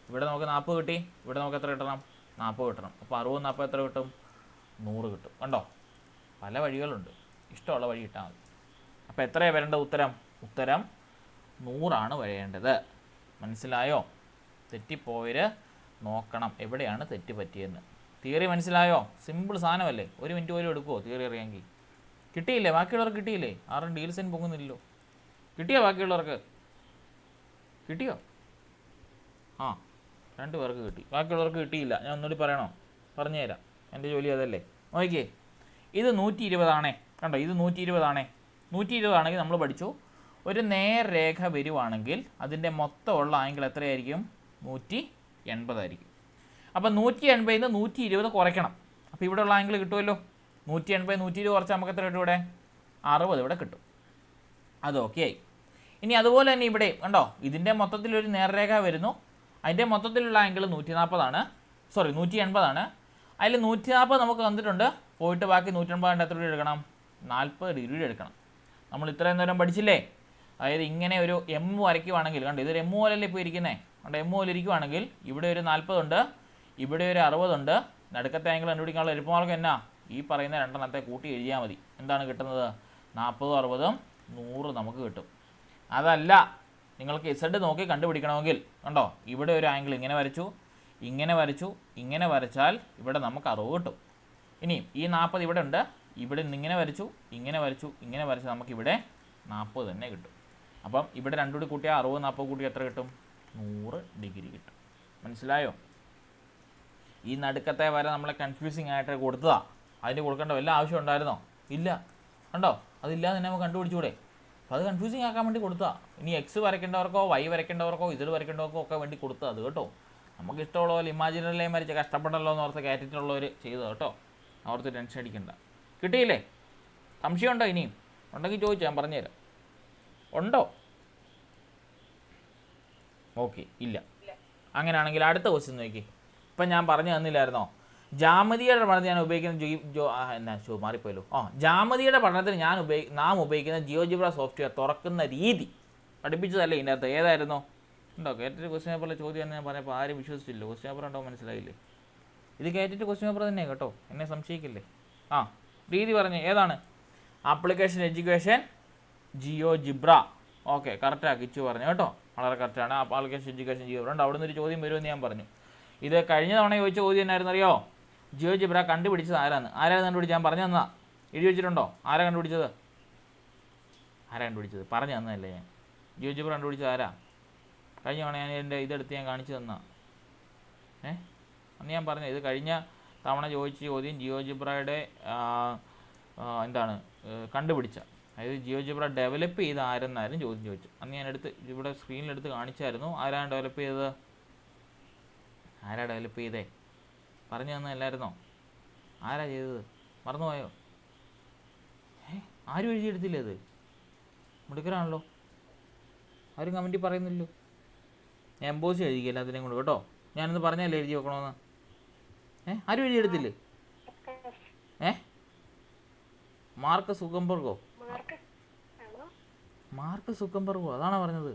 ഇവിടെ നമുക്ക് 40 കിട്ടി. ഇവിടെ നമുക്ക് എത്ര കിട്ടണം? 40 കിട്ടണം. അപ്പോൾ 60 40 എത്ര കിട്ടും? 100 കിട്ടും. കണ്ടോ? പല വഴികളുണ്ട്. ഇഷ്ടമുള്ള വഴി ഇട്ടാൽ മതി. അപ്പോൾ എത്രയാണ് വരേണ്ടത്? ഉത്തരം 100 വരേണ്ടത്. മനസ്സിലായോ? തെറ്റിപ്പോയവർ നോക്കണം എവിടെയാണ് തെറ്റ് പറ്റിയെന്ന്. തിയറി മനസ്സിലായോ? സിമ്പിൾ സാധനമല്ലേ. 1 മിനിറ്റ് പോലും എടുക്കുമോ തിയറി അറിയാമെങ്കിൽ? കിട്ടിയില്ലേ? ബാക്കിയുള്ളവർക്ക് കിട്ടിയില്ലേ? ആരും ഡീൽസിന് പൊങ്ങുന്നില്ലല്ലോ. കിട്ടിയോ ബാക്കിയുള്ളവർക്ക്? കിട്ടിയോ? ആ, 2 പേർക്ക് കിട്ടി, ബാക്കിയുള്ളവർക്ക് കിട്ടിയില്ല. ഞാൻ ഒന്നുകൂടി പറയണോ? പറഞ്ഞു തരാം, എൻ്റെ ജോലി അതല്ലേ. നോക്കിയേ, ഇത് 120 ആണേ, കണ്ടോ, ഇത് 120 ആണേ. 120 ആണെങ്കിൽ നമ്മൾ പഠിച്ചു, ഒരു നേർരേഖ വരുവാണെങ്കിൽ അതിൻ്റെ മൊത്തമുള്ള ആംഗിൾ എത്രയായിരിക്കും? 180 ആയിരിക്കും. അപ്പോൾ 180 നിന്ന് 120 കുറയ്ക്കണം. അപ്പോൾ ഇവിടെയുള്ള ആംഗിൾ കിട്ടുമല്ലോ. 180 120 കുറച്ചാൽ നമുക്ക് എത്ര കിട്ടും? ഇവിടെ 60 ഇവിടെ കിട്ടും. അത് ഓക്കെ ആയി. ഇനി അതുപോലെ തന്നെ ഇവിടെ കണ്ടോ, ഇതിൻ്റെ മൊത്തത്തിലൊരു നേർരേഖ വരുന്നു, അതിൻ്റെ മൊത്തത്തിലുള്ള ആംഗിൾ 140 ആണ്, സോറി 180 ആണ്. അതിൽ 140 നമുക്ക് തന്നിട്ടുണ്ട്, പോയിട്ട് ബാക്കി 180 എത്ര ഡിഗ്രി എടുക്കണം? 40 ഡിഗ്രി എടുക്കണം. നമ്മൾ ഇത്രയും നേരം പഠിച്ചില്ലേ? അതായത് ഇങ്ങനെ ഒരു എം വരയ്ക്കുവാണെങ്കിൽ, കണ്ടോ ഇതൊരു എം പോലല്ലേ ഇപ്പോൾ ഇരിക്കുന്നത്, കണ്ടോ എം പോലെ ഇരിക്കുവാണെങ്കിൽ ഇവിടെ ഒരു 40 ഉണ്ട്, ഇവിടെ ഒരു 60 ഉണ്ട്. നടുക്കത്തെ ആംഗിൾ കണ്ടുപിടിക്കാനുള്ള എളുപ്പമാർഗ്ഗം എന്നാ? ഈ പറയുന്ന രണ്ടെണ്ണത്തെ കൂട്ടി എഴുതിയാൽ മതി. എന്താണ് കിട്ടുന്നത്? 40 60 100 നമുക്ക് കിട്ടും. അതല്ല, നിങ്ങൾക്ക് ഇസഡ് നോക്കി കണ്ടുപിടിക്കണമെങ്കിൽ കണ്ടോ, ഇവിടെ ഒരു ആംഗിൾ ഇങ്ങനെ വരച്ചു, ഇങ്ങനെ വരച്ചു, ഇങ്ങനെ വരച്ചാൽ ഇവിടെ നമുക്ക് 60 കിട്ടും. ഇനി ഈ 40 ഇവിടെ ഉണ്ട്, ഇവിടെ നിന്ന് ഇങ്ങനെ വരച്ചു, ഇങ്ങനെ വരച്ചു, ഇങ്ങനെ വരച്ചാൽ നമുക്കിവിടെ 40 തന്നെ കിട്ടും. അപ്പം ഇവിടെ രണ്ടും കൂടി കൂട്ടിയാൽ 60 40 കൂട്ടി എത്ര കിട്ടും? 100 ഡിഗ്രി കിട്ടും. മനസ്സിലായോ? ഈ നടുക്കത്തെ വര നമ്മളെ കൺഫ്യൂസിങ് ആയിട്ട് കൊടുത്തതാണ്. അതിന് കൊടുക്കേണ്ട വല്ല ആവശ്യം ഉണ്ടായിരുന്നോ? ഇല്ല. കണ്ടോ, അതില്ലാതെ തന്നെ നമുക്ക് കണ്ടുപിടിച്ചൂടെ? അപ്പോൾ അത് കൺഫ്യൂസിങ് ആക്കാൻ വേണ്ടി കൊടുത്താൽ. ഇനി എക്സ് വരയ്ക്കേണ്ടവർക്കോ വൈ വരയ്ക്കേണ്ടവർക്കോ ഇസഡ് വരയ്ക്കേണ്ടവർക്കോ ഒക്കെ വേണ്ടി കൊടുത്താൽ അത് കേട്ടോ. നമുക്ക് ഇഷ്ടമുള്ള പോലെ ഇമാജിനറി ലൈൻ വരച്ച് കഷ്ടപ്പെടല്ലോ എന്ന് ഓർത്ത് കയറ്റിട്ടുള്ളവർ ചെയ്തു കേട്ടോ. ഓർത്ത് ടെൻഷൻ അടിക്കണ്ട. കിട്ടിയില്ലേ? സംശയം ഉണ്ടോ? ഇനിയും ഉണ്ടെങ്കിൽ ചോദിച്ചു, ഞാൻ പറഞ്ഞുതരാം. ഉണ്ടോ? ഓക്കെ, ഇല്ല. അങ്ങനെയാണെങ്കിൽ അടുത്ത ക്വസ്റ്റ്യൻ നോക്കി. ഇപ്പം ഞാൻ പറഞ്ഞു തന്നില്ലായിരുന്നോ, ജാമിതിയുടെ പഠനത്തിൽ ഞാൻ ഉപയോഗിക്കുന്ന മാറിപ്പോയല്ലോ. ജാമിതിയുടെ പഠനത്തിന് നാം ഉപയോഗിക്കുന്ന ജിയോജിബ്ര സോഫ്റ്റ്വെയർ തുറക്കുന്ന രീതി പഠിപ്പിച്ചതല്ലേ ഇതിൻ്റെ അകത്ത്? ഏതായിരുന്നോ? ഉണ്ടോ? കേട്ടിട്ട് ക്വസ്റ്റ്യൻ പേപ്പറിലെ ചോദ്യം എന്ന് ഞാൻ പറഞ്ഞപ്പോൾ ആരും വിശ്വസിച്ചില്ലോ. ക്വസ്റ്റ്യൻ പേപ്പർ ഉണ്ടോ? മനസ്സിലായില്ലേ? ഇത് കേട്ടിട്ട് ക്വസ്റ്റ്യൻ പേപ്പർ തന്നെ കേട്ടോ, എന്നെ സംശയിക്കില്ലേ. രീതി പറഞ്ഞ് ഏതാണ്? Application education GeoGebra. ഓക്കെ, കറക്റ്റാണ് കിച്ചു പറഞ്ഞു കേട്ടോ, വളരെ കറക്റ്റാണ്. ആപ്ലിക്കേഷൻ എഡ്യൂക്കേഷൻ ജിയോജിബ്ര ഉണ്ട്. അവിടെ നിന്നൊരു ചോദ്യം വരുമെന്ന് ഞാൻ പറഞ്ഞു. ഇത് കഴിഞ്ഞ തവണ ചോദിച്ച ചോദ്യം എന്നായിരുന്നു അറിയോ? ജിയോജിബ്ര കണ്ടുപിടിച്ചത് ആരാണ് കണ്ടുപിടിച്ചത്? ഞാൻ പറഞ്ഞു തന്നാ, എഴുതി വെച്ചിട്ടുണ്ടോ? ആരാ കണ്ടുപിടിച്ചത്? പറഞ്ഞു തന്നതല്ലേ ഞാൻ. ജിയോജിബ്ര കണ്ടുപിടിച്ചത് ആരാ? കഴിഞ്ഞ തവണ ഞാൻ എൻ്റെ ഇതെടുത്ത് ഞാൻ കാണിച്ചു തന്നാ. അന്ന് ഞാൻ പറഞ്ഞു, ഇത് കഴിഞ്ഞ തവണ ചോദിച്ച ചോദ്യം ജിയോജിബ്രയുടെ എന്താണ് കണ്ടുപിടിച്ച, അതായത് ജിയോജിബ്ര ഡെവലപ്പ് ചെയ്ത് ആരെന്നായിരുന്നു ചോദ്യം ചോദിച്ചു. അന്ന് ഞാൻ ഇവിടെ സ്ക്രീനിലെടുത്ത് കാണിച്ചായിരുന്നു. ആരാണ് ഡെവലപ്പ് ചെയ്തത്? ആരാ ഡെവലപ്പ് ചെയ്തേ? പറഞ്ഞു തന്നല്ലായിരുന്നോ? ആരാ ചെയ്തത്? മറന്നുപോയോ? ആരും എഴുതിയെടുത്തില്ലേ? അത് മിടുക്കരാണല്ലോ, ആരും കമൻറ്റിൽ പറയുന്നില്ലല്ലോ. ഞാൻ എംബോസ് എഴുതിക്കില്ല അതിനെ കൊണ്ട് കേട്ടോ. ഞാനൊന്ന് പറഞ്ഞല്ലേ എഴുതി വെക്കണമെന്ന്. ആരും എഴുതിയെടുത്തില്ലേ? മാർക്ക് സുക്കംബർഗോ? മാർക്ക് സുക്കംബർഗോ അതാണോ പറഞ്ഞത്?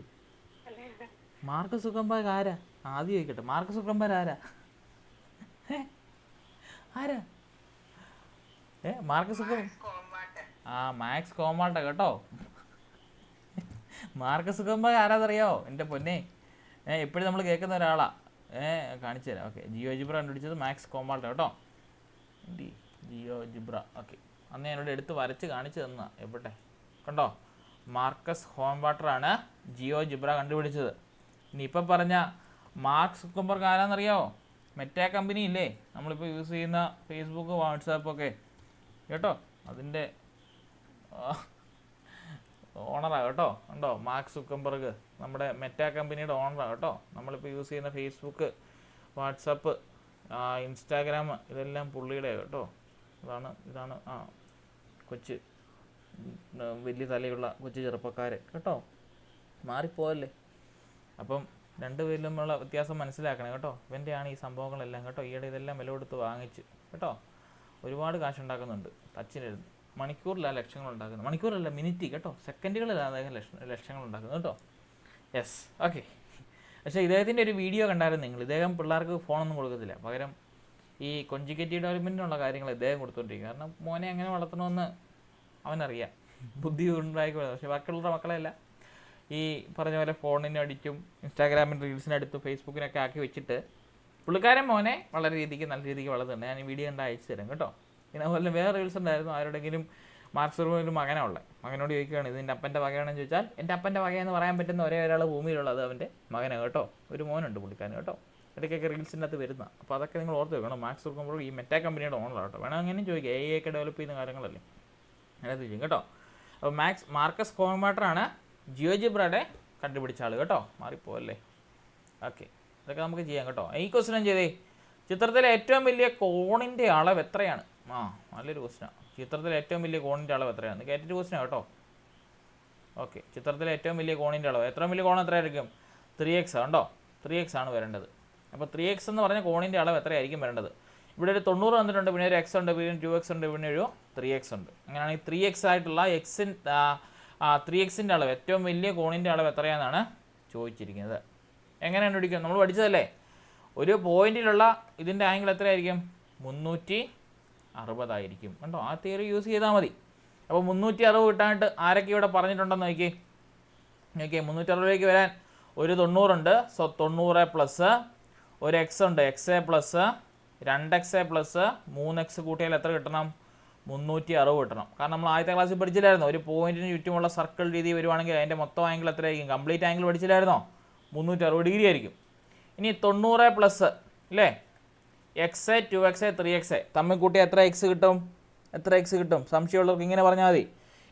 മാർക്ക് സുക്കംബർഗ് ആരാ? ആദ്യം ചോദിക്കട്ടെ, മാർക്ക് സുക്കംബർഗ് ആരാ? മാർക്ക് സുക്കംബർഗ് മാക്സ് കോമാട്ട കേട്ടോ. മാർക്ക് സുക്കംബർഗ് ആരാന്നറിയോ? എൻ്റെ പൊന്നെ, എപ്പോഴും നമ്മൾ കേൾക്കുന്ന ഒരാളാ. കാണിച്ചു തരാം. ഓക്കെ, ജിയോജിബ്ര കണ്ടുപിടിച്ചത് മാക്സ് കോമാട്ട കേട്ടോ. ജിയോജിബ്ര. ഓക്കെ, അന്ന് ഞാനിവിടെ എടുത്ത് വരച്ച് കാണിച്ചു തന്നാ. എവിടെ കണ്ടോ? മാർക്കസ് ഹോംവാട്ടറാണ് ജിയോജിബ്ര കണ്ടുപിടിച്ചത്. ഇനി ഇപ്പം പറഞ്ഞ മാർക്ക് സുക്കംബർഗ് ആരാന്നറിയോ? മെറ്റാ കമ്പനി ഇല്ലേ, നമ്മളിപ്പോൾ യൂസ് ചെയ്യുന്ന ഫേസ്ബുക്ക് വാട്സാപ്പൊക്കെ കേട്ടോ, അതിൻ്റെ ഓണറാണ് കേട്ടോ. ഉണ്ടോ? മാർക്ക് സുക്കംബർഗ് നമ്മുടെ മെറ്റാ കമ്പനിയുടെ ഓണറാണ് കേട്ടോ. നമ്മളിപ്പോൾ യൂസ് ചെയ്യുന്ന ഫേസ്ബുക്ക്, വാട്സാപ്പ്, ഇൻസ്റ്റാഗ്രാം ഇതെല്ലാം പുള്ളിയുടെ കേട്ടോ. ഇതാണ് കൊച്ച് വലിയ തലയുള്ള കൊച്ചു ചെറുപ്പക്കാർ കേട്ടോ. മാറിപ്പോയല്ലേ? അപ്പം രണ്ടുപേരിലുമുള്ള വ്യത്യാസം മനസ്സിലാക്കണം കേട്ടോ. ഇവൻ്റെയാണ് ഈ സംഭവങ്ങളെല്ലാം കേട്ടോ. ഈയിടെ ഇതെല്ലാം വില കൊടുത്ത് വാങ്ങിച്ച് കേട്ടോ. ഒരുപാട് കാശുണ്ടാക്കുന്നുണ്ട്. ടച്ചിലിരുന്ന് മണിക്കൂറിലാണ് ലക്ഷങ്ങൾ ഉണ്ടാക്കുന്നത്. മണിക്കൂറല്ല, മിനിറ്റ് കേട്ടോ, സെക്കൻഡുകളിലാണ് അദ്ദേഹം ലക്ഷങ്ങൾ ഉണ്ടാക്കുന്നത് കേട്ടോ. Yes, okay. പക്ഷേ ഇദ്ദേഹത്തിൻ്റെ ഒരു വീഡിയോ കണ്ടായിരുന്നു നിങ്ങൾ. ഇദ്ദേഹം പിള്ളേർക്ക് ഫോണൊന്നും കൊടുക്കത്തില്ല, പകരം ഈ കോൺജുഗേറ്റീവ് ഡെവലപ്മെൻറ്റിനുള്ള കാര്യങ്ങൾ ഇദ്ദേഹം കൊടുത്തുകൊണ്ടിരിക്കും. കാരണം മോനെ എങ്ങനെ വളർത്തണമെന്ന് അവനറിയാം, ബുദ്ധി ഉണ്ടായിക്കോളാം. പക്ഷേ ബാക്കിയുള്ള മക്കളെയല്ല ഈ പറഞ്ഞ പോലെ ഫോണിന് അടിച്ചും ഇൻസ്റ്റാഗ്രാമിന് റീൽസിനടുത്തും ഫേസ്ബുക്കിനൊക്കെ ആക്കി വെച്ചിട്ട് പുള്ളിക്കാരൻ മോനെ വളരെ നല്ല രീതിക്ക് വളർത്തുന്നുണ്ട്. ഞാൻ ഈ വീഡിയോ കണ്ട് അയച്ചു തരാം കേട്ടോ. പിന്നെ അതുപോലെ വേറെ റീൽസ് ഉണ്ടായിരുന്നു, ആരുടെങ്കിലും മാർക്ക് സുക്കർബർഗിന് ഒരു മകനാണ് ഉള്ളത്. മകനോട് ചോദിക്കുകയാണ് ഇതിൻ്റെ അപ്പൻ്റെ വകയാണെന്ന് ചോദിച്ചാൽ എൻ്റെ അപ്പൻ്റെ വകയെന്ന് പറയാൻ പറ്റുന്ന ഒരേ ഒരാൾ ഭൂമിയിലുള്ളത് അവൻ്റെ മകനാണ് കേട്ടോ. ഒരു മോനുണ്ട് പുള്ളിക്കാരൻ കേട്ടോ. ഇടയ്ക്കൊക്കെ റീൽസിൻ്റെ അകത്ത് വരുന്ന. അപ്പോൾ അതൊക്കെ നിങ്ങൾ ഓർത്ത് വെക്കണം. മാർക്ക് സുക്കർബർഗ് ഈ മെറ്റാ കമ്പനിയുടെ ഓണറാണ് കേട്ടോ. വേണം അങ്ങനെയും ചോദിക്കുക, AI ഒക്കെ ഡെവലപ്പ് ചെയ്യുന്ന കാര്യങ്ങളല്ലേ, അതിനകത്ത് ചെയ്യും കേട്ടോ. അപ്പോൾ മാർക്കസ് കോമാട്ടറാണ് ജിയോജിബ്രയുടെ കണ്ടുപിടിച്ച ആൾ കേട്ടോ. മാറിപ്പോവല്ലേ. ഓക്കെ, ഇതൊക്കെ നമുക്ക് ചെയ്യാം കേട്ടോ. ഈ ക്വസ്റ്റ്യൻ ചെയ്തേ, ചിത്രത്തിലെ ഏറ്റവും വലിയ കോണിൻ്റെ അളവ് എത്രയാണ്? നല്ലൊരു ക്വസ്റ്റ്യനാണ്. ചിത്രത്തിലെ ഏറ്റവും വലിയ കോണിൻ്റെ അളവ് എത്രയാണ്? കേട്ടിട്ട് ക്വസ്റ്റ്യനാണ് കേട്ടോ. ഓക്കെ, ചിത്രത്തിലെ ഏറ്റവും വലിയ കോണിൻ്റെ അളവ്, ഏറ്റവും വലിയ കോൺ എത്രയായിരിക്കും? 3x ഉണ്ടോ? 3x ആണ് വരേണ്ടത്. അപ്പോൾ 3x എന്ന് പറഞ്ഞ കോണിൻ്റെ അളവ് എത്രയായിരിക്കും വരേണ്ടത്? ഇവിടെ ഒരു 90 വന്നിട്ടുണ്ട്, പിന്നെ ഒരു x ഉണ്ട്, പിന്നെ 2x ഉണ്ട്, പിന്നെ ഒരു 3x ഉണ്ട്. അങ്ങനെയാണെങ്കിൽ 3x ആയിട്ടുള്ള 3xൻ്റെ അളവ്, ഏറ്റവും വലിയ കോണിൻ്റെ അളവ് എത്രയാണെന്നാണ് ചോദിച്ചിരിക്കുന്നത്. എങ്ങനെ കണ്ടുപിടിക്കും? നമ്മൾ പഠിച്ചതല്ലേ, ഒരു പോയിന്റിലുള്ള ഇതിൻ്റെ ആംഗിൾ എത്രയായിരിക്കും? 360 ആയിരിക്കും കണ്ടോ. ആ തിയറി യൂസ് ചെയ്താൽ മതി. അപ്പോൾ 360 കിട്ടാനായിട്ട് ആരൊക്കെ ഇവിടെ പറഞ്ഞിട്ടുണ്ടെന്ന് നോക്കിയേ. 360ലേക്ക് വരാൻ ഒരു 90 ഉണ്ട്. സോ 90 പ്ലസ് ഒരു x ഉണ്ട്, x plus 2x plus 3x കൂട്ടിയാൽ എത്ര കിട്ടണം? 360 കിട്ടണം. കാരണം നമ്മൾ ആദ്യത്തെ ക്ലാസ്സിൽ പഠിച്ചില്ലായിരുന്നോ, ഒരു പോയിന്റിന് ചുറ്റുമുള്ള സർക്കിൾ രീതി വരുവാണെങ്കിൽ അതിൻ്റെ മൊത്തം ആംഗിൾ എത്രയായിരിക്കും? Complete angle പഠിച്ചില്ലായിരുന്നോ? 360 ഡിഗ്രി ആയിരിക്കും. ഇനി 90 പ്ലസ് അല്ലേ x 2x 3x തമ്മിൽ കൂട്ടിയാൽ എത്ര x കിട്ടും? സംശയമുള്ളവർക്ക് ഇങ്ങനെ പറഞ്ഞാൽ മതി.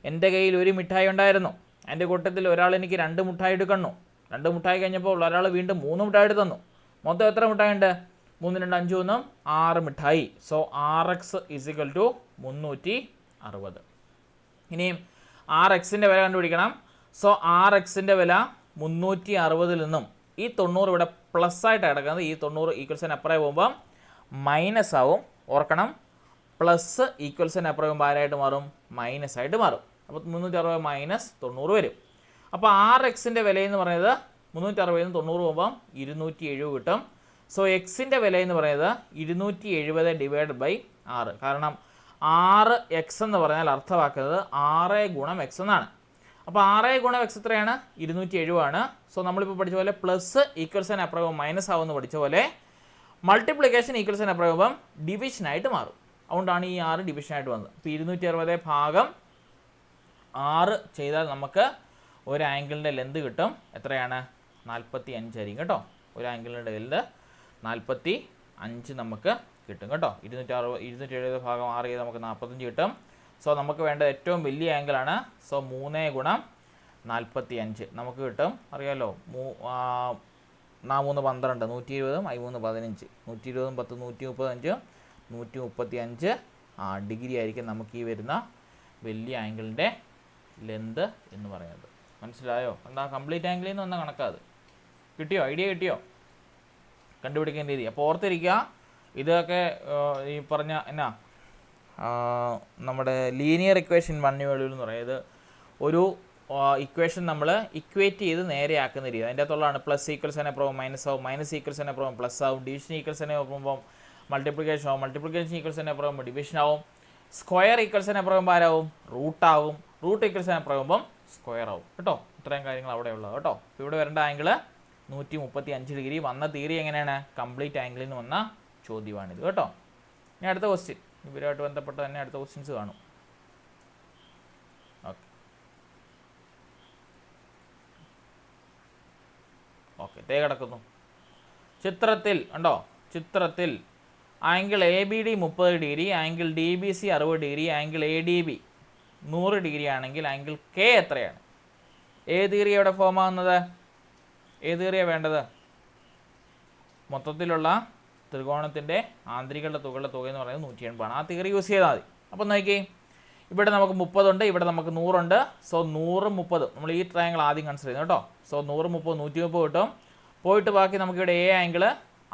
എൻ്റെ കയ്യിൽ ഒരു മിഠായി ഉണ്ടായിരുന്നു, എൻ്റെ കൂട്ടത്തിൽ ഒരാൾ എനിക്ക് 2 മിഠായി എടുക്കുന്നു. 2 മിഠായി കഴിഞ്ഞപ്പോൾ ഒരാൾ വീണ്ടും 3 മിഠായി എടുത്ത് തന്നു. മൊത്തം എത്ര മിഠായി ഉണ്ട്? 3 2 5 1 6 മിഠായി. So 6x = 360. ഇനിയും 6xൻ്റെ വില കണ്ടുപിടിക്കണം. സോ 6xൻ്റെ വില 360 നിന്നും ഈ 90 ഇവിടെ പ്ലസ് ആയിട്ട് കിടക്കുന്നത്. ഈ 90 ഈക്വൽസിന് അപ്പുറം പോകുമ്പം മൈനസ് ആവും. ഓർക്കണം, പ്ലസ് ഈക്വൽസിന് അപ്പുറം പോകുമ്പോൾ ആരായിട്ട് മാറും? മൈനസ് ആയിട്ട് മാറും. അപ്പോൾ 360 മൈനസ് 90 വരും. അപ്പോൾ 6xൻ്റെ വിലയെന്ന് പറയുന്നത് 360 90 പോകുമ്പം 270 കിട്ടും. സോ എക്സിൻ്റെ വിലയെന്ന് പറയുന്നത് 270 ഡിവൈഡ് ബൈ 6. കാരണം 6x എന്ന് പറഞ്ഞാൽ അർത്ഥമാക്കുന്നത് 6 ഗുണം x എന്നാണ്. അപ്പോൾ 6 ഗുണം x എത്രയാണ്? 270 ആണ്. സോ നമ്മളിപ്പോൾ പഠിച്ച പോലെ പ്ലസ് ഈക്വൽസിന് അപ്പുറം മൈനസ് ആവുമെന്ന് പഠിച്ച പോലെ മൾട്ടിപ്ലിക്കേഷൻ ഈക്വൽസിന് അപ്പുറം ഡിവിഷനായിട്ട് മാറും. അതുകൊണ്ടാണ് ഈ 6 ഡിവിഷനായിട്ട് വന്നത്. അപ്പോൾ 260 ഭാഗം 6 ചെയ്താൽ നമുക്ക് ഒരു ആംഗിളിൻ്റെ ലെന്ത് കിട്ടും. എത്രയാണ്? 45 ആയിരിക്കും കേട്ടോ. ഒരു ആംഗിളിൻ്റെ ലെന്ത് 45 നമുക്ക് കിട്ടും കേട്ടോ. 270 ഭാഗം 6 ചെയ്താൽ നമുക്ക് 45 കിട്ടും. സോ നമുക്ക് വേണ്ട ഏറ്റവും വലിയ ആംഗിളാണ്. സോ 3 ഗുണം 45 നമുക്ക് കിട്ടും. അറിയാമല്ലോ, 3 12 120 13 15 120 10 135 135 ഡിഗ്രി ആയിരിക്കും നമുക്ക് ഈ വരുന്ന വലിയ ആംഗിളിൻ്റെ ലെന്ത് എന്ന് പറയുന്നത്. മനസ്സിലായോ? എന്താ കംപ്ലീറ്റ് ആംഗിളിൽ നിന്ന് വന്ന കണക്കാത്. കിട്ടിയോ? ഐഡിയ കിട്ടിയോ? കണ്ടുപിടിക്കേണ്ട രീതി. അപ്പോൾ ഓർത്തിരിക്കുക, ഇതൊക്കെ ഈ പറഞ്ഞ എന്നാ നമ്മുടെ ലീനിയർ ഇക്വേഷൻ മണ്ണിവേളിൽ എന്ന് പറയുന്നത് ഒരു ഇക്വേഷൻ നമ്മൾ ഇക്വേറ്റ് ചെയ്ത് നേരെയാക്കുന്ന രീതി. അതിൻ്റെ അകത്തുള്ളതാണ് പ്ലസ് ഈക്വൽസിനെ അപ്പുറം മൈനസ് ആവും, മൈനസ് ഈക്വൽസിനെ അപ്പുറം പ്ലസ് ആവും, ഡിവിഷൻ ഈക്വൽസിനെ അപ്പുറം മൾട്ടിപ്ലിക്കേഷൻ ആവും, മൾട്ടിപ്ലിക്കേഷൻ ഈക്വൽസിനെ അപ്പുറം ഡിവിഷൻ ആവും, സ്ക്വയർ ഈക്വൽസിനെ അപ്പുറം ആരാവും? റൂട്ടാവും, റൂട്ട് ഈക്വൽസിനെ അപ്പുറം സ്ക്വയർ ആവും കേട്ടോ. ഇത്രയും കാര്യങ്ങൾ അവിടെ ഉള്ളത് കേട്ടോ. അപ്പോൾ ഇവിടെ വരേണ്ട ആംഗിൾ 135 ഡിഗ്രി. വന്ന തിയറി എങ്ങനെയാണ്? കംപ്ലീറ്റ് ആംഗിളിൽ നിന്ന് വന്ന ചോദ്യമാണിത് കേട്ടോ. ഇനി അടുത്ത ക്വസ്റ്റ്യൻ, ഇവരുമായിട്ട് ബന്ധപ്പെട്ട് തന്നെ അടുത്ത ക്വസ്റ്റ്യൻസ് കാണും. ഓക്കെ, തേ കിടക്കുന്നു. ചിത്രത്തിൽ ഉണ്ടോ? ചിത്രത്തിൽ angle ABD 30 degree, angle DBC 60 degree, angle ADB 100 degree ആണെങ്കിൽ ആംഗിൾ K എത്രയാണ്? ഏത് ഏരിയ ഇവിടെ ഫോം ആകുന്നത്? ഏത് ഏരിയ വേണ്ടത്? മൊത്തത്തിലുള്ള ത്രികോണത്തിൻ്റെ ആന്തരികളുടെ തുകയുടെ തുക എന്ന് പറയുന്നത് 180 ആണ്. ആ തിയറി യൂസ് ചെയ്താൽ മതി. അപ്പോൾ നോക്കി, ഇവിടെ നമുക്ക് 30 ഉണ്ട്, ഇവിടെ നമുക്ക് 100 ഉണ്ട്. സോ 100 30 നമ്മൾ ഈ ട്രയാങ്കിൾ ആദ്യം കൺസിഡർ ചെയ്യുന്നു കേട്ടോ. സോ 100 30 130 കിട്ടും. പോയിട്ട് ബാക്കി നമുക്കിവിടെ A ആംഗിൾ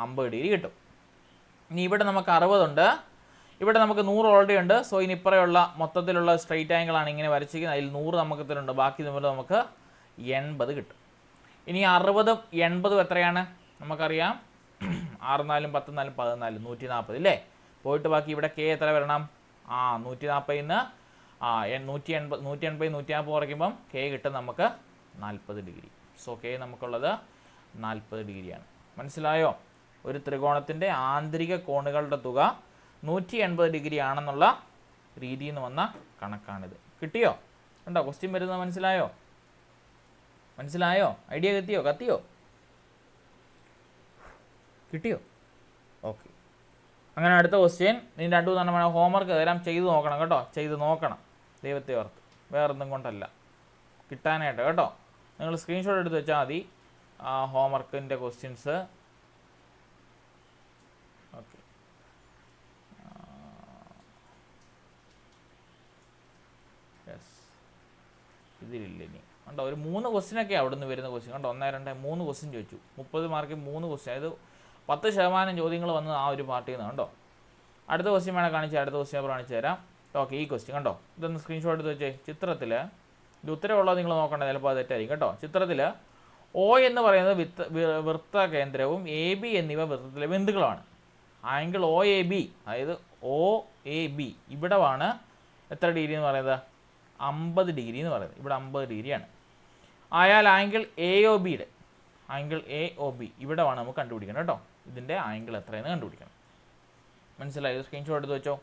50 ഡിഗ്രി കിട്ടും. ഇനി ഇവിടെ നമുക്ക് 60 ഉണ്ട്, ഇവിടെ നമുക്ക് 100 ഓൾറെഡി ഉണ്ട്. സോ ഇനി ഇപ്പറയുള്ള മൊത്തത്തിലുള്ള സ്ട്രെയിറ്റ് ആംഗിളാണ് ഇങ്ങനെ വരച്ചിരിക്കുന്നത്. അതിൽ 100 നമുക്ക് തരുന്നുണ്ട്, ബാക്കി തമ്മിൽ നമുക്ക് 80 കിട്ടും. ഇനി 60ഉം 80ഉം എത്രയാണ്? നമുക്കറിയാം, 6 4 10 4 14 140 ഇല്ലേ? പോയിട്ട് ബാക്കി ഇവിടെ K എത്ര വരണം? 140 നിന്ന് 180 140 കുറയ്ക്കുമ്പം K കിട്ടും നമുക്ക് 40 ഡിഗ്രി. സോ K നമുക്കുള്ളത് 40 ഡിഗ്രിയാണ്. മനസ്സിലായോ? ഒരു ത്രികോണത്തിൻ്റെ ആന്തരിക കോണുകളുടെ തുക 180 ഡിഗ്രി ആണെന്നുള്ള രീതിയിൽ നിന്ന് വന്ന കണക്കാണിത്. കിട്ടിയോ? കണ്ടോ ക്വസ്റ്റ്യൻ വരുന്നത് മനസ്സിലായോ? ഐഡിയ കത്തിയോ? കിട്ടിയോ? ഓക്കെ. അങ്ങനെ അടുത്ത ക്വസ്റ്റ്യൻ ഇനി 2-3 ഹോംവർക്ക് തരാം, ചെയ്ത് നോക്കണം കേട്ടോ. ചെയ്ത് നോക്കണം, ദൈവത്തെ ഓർത്ത്, വേറൊന്നും കൊണ്ടല്ല, കിട്ടാനായിട്ട് കേട്ടോ. നിങ്ങൾ സ്ക്രീൻഷോട്ട് എടുത്ത് വെച്ചാൽ മതി ആ ഹോംവർക്കിൻ്റെ ക്വസ്റ്റ്യൻസ്. ഓക്കെ. യെസ്, ഇതിലില്ല ഇനി കണ്ടോ. ഒരു 3 ക്വസ്റ്റ്യനൊക്കെ അവിടെ നിന്ന് വരുന്ന ക്വസ്റ്റ്യൻ കണ്ടോ. 1, 2, 3 ക്വസ്റ്റ്യൻ ചോദിച്ചു. 30 മാർക്കിൽ 3 ക്വസ്റ്റ്യൻ, അതായത് 10% ചോദ്യങ്ങൾ വന്ന് ആ ഒരു പാർട്ടിയിൽ നിന്ന് കണ്ടോ. അടുത്ത ക്വസ്റ്റ്യൻ വേണം അടുത്ത ക്വസ്റ്റ്യൻ കാണിച്ചു തരാം. ഓക്കെ, ഈ ക്വസ്റ്റ്യൻ കണ്ടോ. ഇതൊന്ന് സ്ക്രീൻഷോട്ട് എടുത്ത് വെച്ചേ. ചിത്രത്തിൽ ഇത് ഉത്തരവുള്ളത് നിങ്ങൾ നോക്കണ്ട, ചിലപ്പോൾ അത് തെറ്റായിരിക്കും കേട്ടോ. ചിത്രത്തിൽ O എന്ന് പറയുന്നത് വൃത്ത കേന്ദ്രവും AB എന്നിവ വൃത്തത്തിലെ ബിന്ദുക്കളാണ്. ആംഗിൾ OAB, അതായത് OAB ഇവിടമാണ് എത്ര ഡിഗ്രി എന്ന് പറയുന്നത്? 50 ഡിഗ്രി എന്ന് പറയുന്നത്. ഇവിടെ 50 ഡിഗ്രിയാണ്. ആയാൽ ആംഗിൾ AOB ഇവിടെ വേണം നമുക്ക് കണ്ടുപിടിക്കണം കേട്ടോ. ഇതിൻ്റെ ആംഗിൾ എത്രയെന്ന് കണ്ടുപിടിക്കണം. മനസ്സിലായി? സ്ക്രീൻഷോട്ട് എടുത്ത് വെച്ചോ.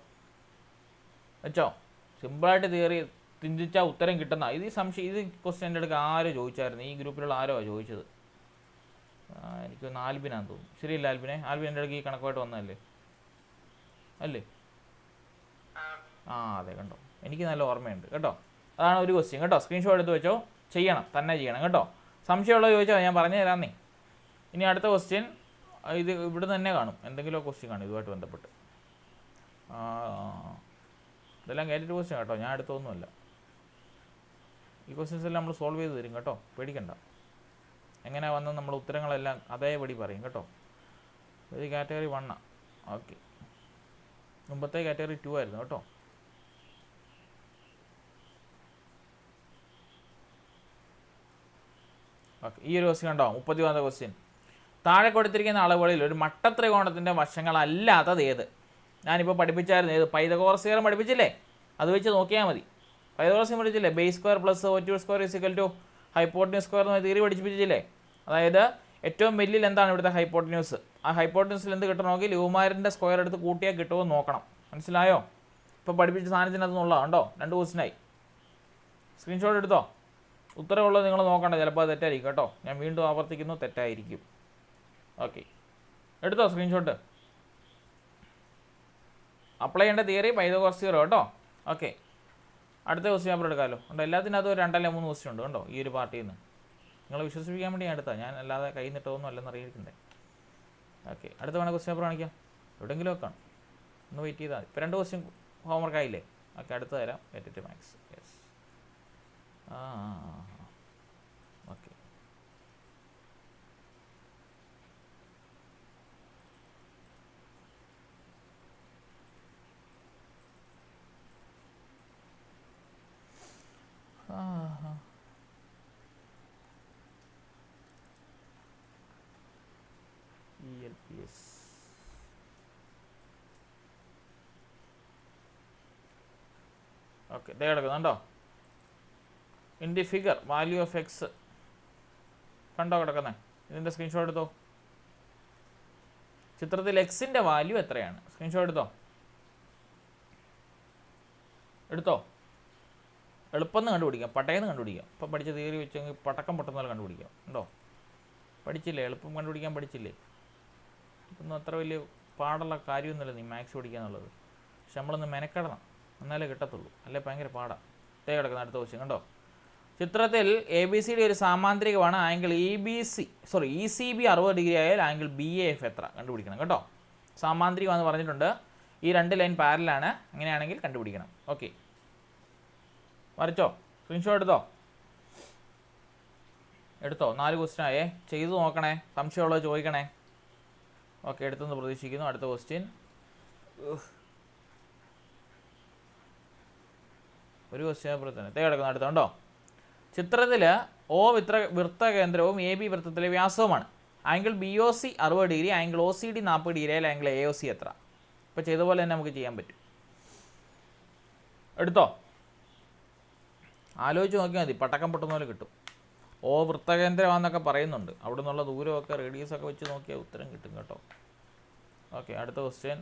സിമ്പിളായിട്ട് തിയറി ചിന്തിച്ചാൽ ഉത്തരം കിട്ടുന്ന ഇത് ക്വസ്റ്റ്യൻ എൻ്റെ അടുക്ക് ആരോ ചോദിച്ചായിരുന്നു, ഈ ഗ്രൂപ്പിലുള്ള ആരോ ചോദിച്ചത്. എനിക്ക് ആൽബിനാന്ന് തോന്നുന്നു. ശരിയല്ല ആൽബിൻ എൻ്റെ അടുക്ക് ഈ കണക്കുമായിട്ട് വന്നതല്ലേ അല്ലേ? അതെ കണ്ടോ, എനിക്ക് നല്ല ഓർമ്മയുണ്ട് കേട്ടോ. അതാണ് ഒരു ക്വസ്റ്റ്യൻ കേട്ടോ. സ്ക്രീൻഷോട്ട് എടുത്ത് വെച്ചോ. തന്നെ ചെയ്യണം കേട്ടോ. സംശയമുള്ളത് ചോദിച്ചാൽ ഞാൻ പറഞ്ഞു തരാമെന്നേ. ഇനി അടുത്ത ക്വസ്റ്റ്യൻ ഇത് ഇവിടെ തന്നെ കാണും, എന്തെങ്കിലും ക്വസ്റ്റ്യൻ കാണും ഇതുമായിട്ട് ബന്ധപ്പെട്ട്. ഇതെല്ലാം കേട്ടിട്ട് ക്വസ്റ്റ്യൻ കേട്ടോ, ഞാൻ അടുത്തൊന്നുമല്ല. ഈ ക്വസ്റ്റ്യൻസ് എല്ലാം നമ്മൾ സോൾവ് ചെയ്ത് തരും കേട്ടോ, പേടിക്കണ്ട. എങ്ങനെ വന്ന് നമ്മൾ ഉത്തരങ്ങളെല്ലാം അതേപടി പറയും കേട്ടോ. ഇത് കാറ്റഗറി 1. ഓക്കെ, മുമ്പത്തെ കാറ്റഗറി 2 ആയിരുന്നു കേട്ടോ. ഓക്കെ, ഈ ഒരു ക്വസ്റ്റ്യൻ കണ്ടോ. 30ാമത്തെ ക്വസ്റ്റ്യൻ. താഴെ കൊടുത്തിരിക്കുന്ന അളവുകളിൽ ഒരു മട്ടത്രികോണത്തിൻ്റെ വശങ്ങളല്ലാത്തത് ഏത്? ഞാനിപ്പോൾ പഠിപ്പിച്ചായിരുന്നു. ഏത്? പൈതഗോറസ് തിയറം പഠിപ്പിച്ചില്ലേ? അത് വെച്ച് നോക്കിയാൽ മതി. പൈതഗോറസ് തിയറം പഠിച്ചില്ലേ? Base square plus OT square equal to hypotenuse square എന്ന തിയറി പഠിപ്പിച്ചില്ലേ? അതായത് ഏറ്റവും വലിയ എന്താണ് ഇവിടുത്തെ ഹൈപ്പോട്ടന്യൂസ്. ആ ഹൈപ്പോട്ടന്യൂസിൽ എന്ത് കിട്ടണമെങ്കിൽ ലൂമാരിൻ്റെ സ്ക്വയർ എടുത്ത് കൂട്ടിയാൽ കിട്ടുമെന്ന് നോക്കണം. മനസ്സിലായോ? ഇപ്പോൾ പഠിപ്പിച്ച സാധനത്തിനകത്ത് നിന്നുള്ള കണ്ടോ 2 ക്വസ്റ്റ്യനായി. സ്ക്രീൻഷോട്ട് എടുത്തോ. ഉത്തരവുള്ളത് നിങ്ങൾ നോക്കണ്ട, ചിലപ്പോൾ അത് തെറ്റായിരിക്കും കേട്ടോ. ഞാൻ വീണ്ടും ആവർത്തിക്കുന്നു, തെറ്റായിരിക്കും. ഓക്കെ, എടുത്തോ സ്ക്രീൻഷോട്ട്. അപ്ലൈ ചെയ്യേണ്ട തിയറി പൈതഗോറസ് തിയറം കേട്ടോ. ഓക്കെ, അടുത്ത ക്വസ്റ്റ്യൻ പേപ്പർ എടുക്കാമല്ലോ. ഉണ്ടോ, എല്ലാത്തിനകത്തും 2 അല്ലെങ്കിൽ 3 ക്വസ്റ്റ്യൻ ഉണ്ട് കേട്ടോ. ഈ ഒരു പാർട്ടിയിൽ നിന്ന് നിങ്ങൾ വിശ്വസിപ്പിക്കാൻ വേണ്ടി ഞാൻ എടുത്താൽ, ഞാൻ അല്ലാതെ കൈ നിട്ടൊന്നും അല്ലെന്ന് അറിയിക്കണ്ടേ. ഓക്കെ, അടുത്ത വേണേൽ ക്വസ്റ്റ്യൻ പേപ്പർ കാണിക്കാം. എവിടെയെങ്കിലും ഒക്കെ കാണും, ഒന്ന് വെയിറ്റ് ചെയ്താൽ മതി. ഇപ്പോൾ 2 ക്വസ്റ്റ്യൻ ഹോംവർക്ക് ആയില്ലേ? ഓക്കെ, അടുത്ത് തരാം. എറ്റ് maths. Yes. Okay, ELPS. Okay, ദേ കിടക്കുന്നുണ്ടോ? In the figure value of x കണ്ടോ കിടക്കുന്നത്? ഇതിൻ്റെ സ്ക്രീൻഷോട്ട് ചിത്രത്തിൽ എക്സിൻ്റെ വാല്യൂ എത്രയാണ്? സ്ക്രീൻഷോട്ട് എടുത്തോ. എളുപ്പമെന്ന് കണ്ടുപിടിക്കാം, പട്ടയെന്ന് കണ്ടുപിടിക്കാം. ഇപ്പോൾ പഠിച്ച തിയറി വെച്ചെങ്കിൽ പടക്കം പൊട്ടുന്ന കണ്ടുപിടിക്കാം. ഉണ്ടോ? പഠിച്ചില്ലേ? എളുപ്പം കണ്ടുപിടിക്കാൻ പഠിച്ചില്ലേ? ഇതൊന്നും അത്ര വലിയ പാടുള്ള കാര്യമൊന്നുമില്ല നീ മാത്സ് പഠിക്കുക എന്നുള്ളത്. പക്ഷെ നമ്മളൊന്ന് മെനക്കെടണം, എന്നാലേ കിട്ടത്തുള്ളൂ, അല്ലേ ഭയങ്കര പാടാണ്. കിടക്കുന്ന അടുത്ത ക്വസ്റ്റ്യൻ കണ്ടോ. ചിത്രത്തിൽ ABCD ഒരു സാമാന്തരികമാണ്. ആംഗിൾ ECB 60 ഡിഗ്രി ആയാൽ ആംഗിൾ BAF എത്ര കണ്ടുപിടിക്കണം കേട്ടോ. സാമാന്തരികമാണെന്ന് പറഞ്ഞിട്ടുണ്ട്. ഈ 2 ലൈൻ പാരലാണ്. അങ്ങനെയാണെങ്കിൽ കണ്ടുപിടിക്കണം. ഓക്കെ, വരച്ചോ. സ്ക്രീൻഷോട്ട് എടുത്തോ. 4 ക്വസ്റ്റ്യൻ ആയേ. ചെയ്തു നോക്കണേ, സംശയമുള്ളത് ചോദിക്കണേ. ഓക്കെ, എടുത്തെന്ന് പ്രതീക്ഷിക്കുന്നു. അടുത്ത ക്വസ്റ്റ്യൻ. ഒരു ക്വസ്റ്റ്യൻ പേപ്പറിൽ തന്നെ കിടക്കുന്ന അടുത്തുണ്ടോ. ചിത്രത്തിൽ O വൃത്ത കേന്ദ്രവും AB വൃത്തത്തിലെ വ്യാസവുമാണ്. Angle BOC 60 degree, angle OCD 40 degree ആയാൽ ആംഗിൾ AOC എത്ര? ഇപ്പോൾ ചെയ്ത പോലെ തന്നെ നമുക്ക് ചെയ്യാൻ പറ്റും. എടുത്തോ, ആലോചിച്ച് നോക്കിയാൽ മതി, പട്ടക്കം പൊട്ടുന്ന പോലെ കിട്ടും. O വൃത്തകേന്ദ്രമാണെന്നൊക്കെ പറയുന്നുണ്ട്. അവിടെ നിന്നുള്ള ദൂരമൊക്കെ റേഡിയസൊക്കെ വെച്ച് നോക്കിയാൽ ഉത്തരം കിട്ടും കേട്ടോ. ഓക്കെ, അടുത്ത ക്വസ്റ്റ്യൻ.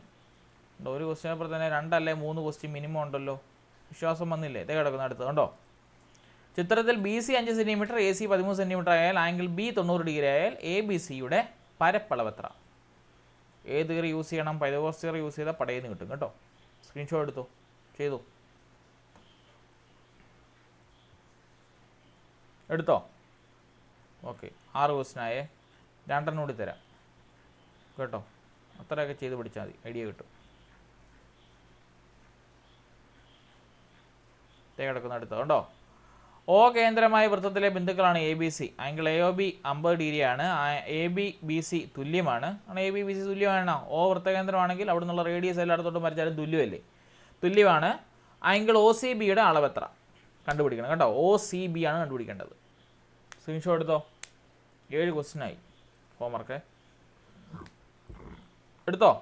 ഒരു ക്വസ്റ്റ്യൻ പേപ്പർ തന്നെ 2 അല്ലെങ്കിൽ 3 ക്വസ്റ്റ്യൻ മിനിമം ഉണ്ടല്ലോ. വിശ്വാസം വന്നില്ലേ? ഇതേ കിടക്കുന്ന അടുത്ത് കണ്ടോ. ചിത്രത്തിൽ B C 5 centimetre, A C 13 centimetre ആയാൽ ആംഗിൾ ബി 90 ഡിഗ്രി ആയാൽ എ ബി സിയുടെ പരപ്പളവ് എത്ര? ഏത് തിയറി യൂസ് ചെയ്യണം? പൈതഗോറസ് തിയറി യൂസ് ചെയ്താൽ പടയെന്ന് കിട്ടും കേട്ടോ. സ്ക്രീൻഷോട്ട് എടുത്തോ, ചെയ്തു എടുത്തോ. ഓക്കെ, 6 ക്വസ്റ്റ്യനായേ. 2 കൂടി തരാം കേട്ടോ. അത്രയൊക്കെ ചെയ്ത് പഠിച്ചാൽ മതി, ഐഡിയ കിട്ടും. കിടക്കുന്ന അടുത്ത് കണ്ടോ. ഓ കേന്ദ്രമായ വൃത്തത്തിലെ ബിന്ദുക്കളാണ് A B C. Angle A O B 50 ഡിഗ്രിയാണ്. എ ബി ബി സി തുല്യമാണ്. എ ബി ബി സി തുല്യമാണ്. ഓ വൃത്തകേന്ദ്രമാണെങ്കിൽ അവിടെ നിന്നുള്ള റേഡിയസ് എല്ലായിടത്തോട്ടും വരച്ചാലും തുല്യമാണ്. ആംഗിൾ ഒ സി ബിയുടെ അളവ് എത്ര കണ്ടുപിടിക്കണം കേട്ടോ. ഒ സി ബി ആണ് കണ്ടുപിടിക്കേണ്ടത്. സ്ക്രീൻഷോട്ട് എടുത്തോ. 7 ക്വസ്റ്റ്യനായി. ഹോംവർക്ക് എടുത്തോ,